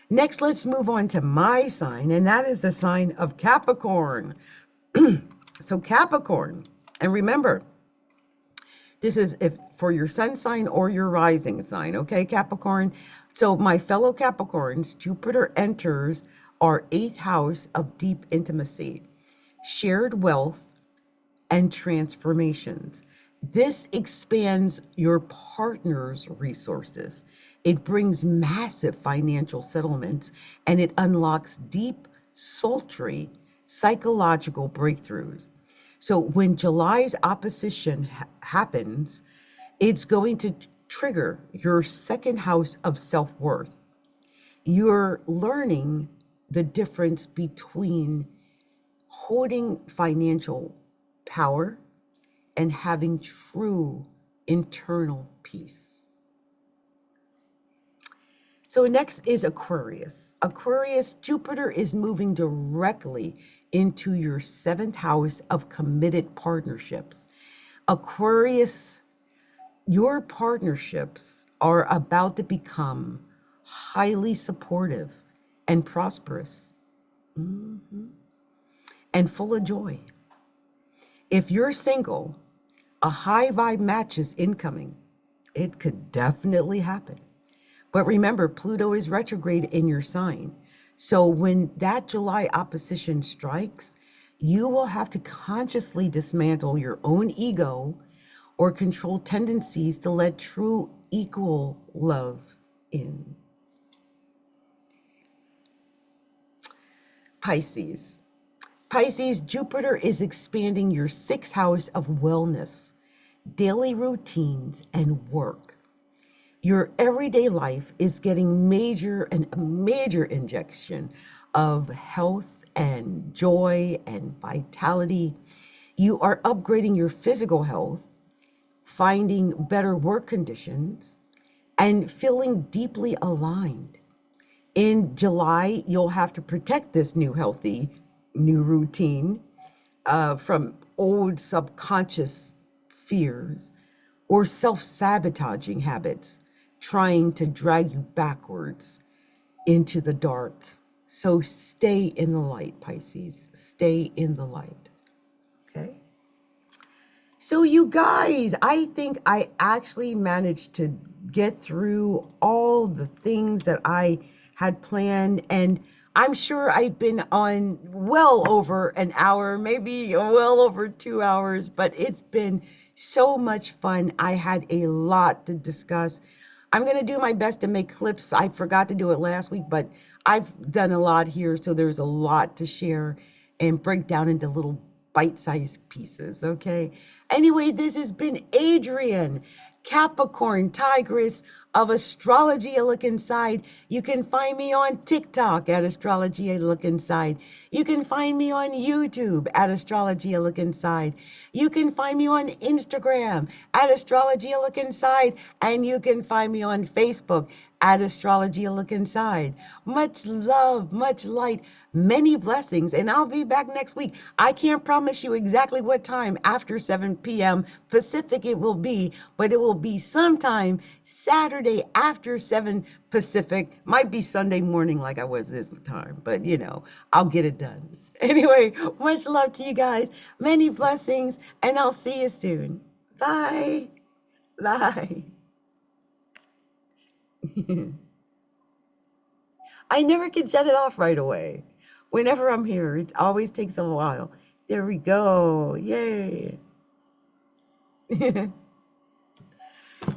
Next, let's move on to my sign, and that is the sign of Capricorn. So Capricorn, and remember, this is if for your sun sign or your rising sign, okay, Capricorn? So my fellow Capricorns, Jupiter enters our 8th house of deep intimacy, shared wealth, and transformations. This expands your partner's resources. It brings massive financial settlements, and it unlocks deep, sultry, psychological breakthroughs. So when July's opposition happens, it's going to trigger your 2nd house of self-worth. You're learning the difference between holding financial power and having true internal peace. So next is Aquarius. Aquarius, Jupiter is moving directly into your 7th house of committed partnerships. Aquarius, your partnerships are about to become highly supportive and prosperous and full of joy. If you're single, a high vibe match is incoming. It could definitely happen. But remember, Pluto is retrograde in your sign. So when that July opposition strikes, you will have to consciously dismantle your own ego or control tendencies to let true equal love in. Pisces. Pisces, Jupiter is expanding your 6th house of wellness, daily routines, and work. Your everyday life is getting a major injection of health and joy and vitality. You are upgrading your physical health, finding better work conditions, and feeling deeply aligned. In July, you'll have to protect this new healthy, new routine from old subconscious fears or self-sabotaging habits trying to drag you backwards into the dark. So stay in the light, Pisces. Stay in the light. Okay? So you guys, I think I actually managed to get through all the things that I had planned, and I'm sure I've been on well over an hour, maybe well over 2 hours, but it's been so much fun. I had a lot to discuss. I'm going to do my best to make clips. I forgot to do it last week, but I've done a lot here, so there's a lot to share and break down into little bite-sized pieces, okay? Anyway, this has been Adrienne, Capricorntigress of Astrology A Look Inside. You can find me on TikTok at Astrology A Look Inside. You can find me on YouTube at Astrology A Look Inside. You can find me on Instagram at Astrology A Look Inside. And you can find me on Facebook at Astrology A Look Inside. Much love, much light, many blessings, and I'll be back next week. I can't promise you exactly what time after 7 p.m. Pacific it will be, but it will be sometime Saturday after 7 Pacific. Might be Sunday morning like I was this time, but you know, I'll get it done. Anyway, much love to you guys, many blessings, and I'll see you soon. Bye. Bye. I never can shut it off right away. Whenever I'm here, it always takes a while. There we go. Yay.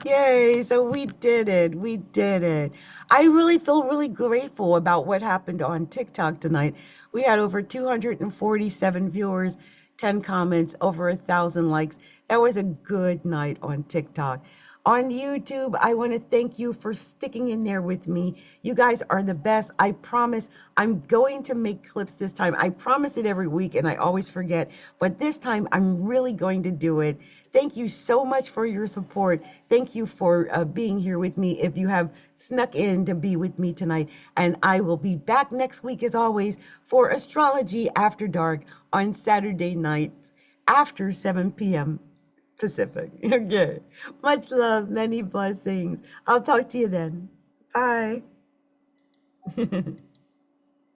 Yay. So we did it. We did it. I really feel really grateful about what happened on TikTok tonight. We had over 247 viewers, 10 comments, over 1,000 likes. That was a good night on TikTok. On YouTube, I want to thank you for sticking in there with me. You guys are the best. I promise I'm going to make clips this time. I promise it every week and I always forget, but this time I'm really going to do it. Thank you so much for your support. Thank you for being here with me if you have snuck in to be with me tonight. And I will be back next week as always for Astrology After Dark on Saturday nights after 7 p.m. Pacific. Okay. Much love, many blessings. I'll talk to you then. Bye.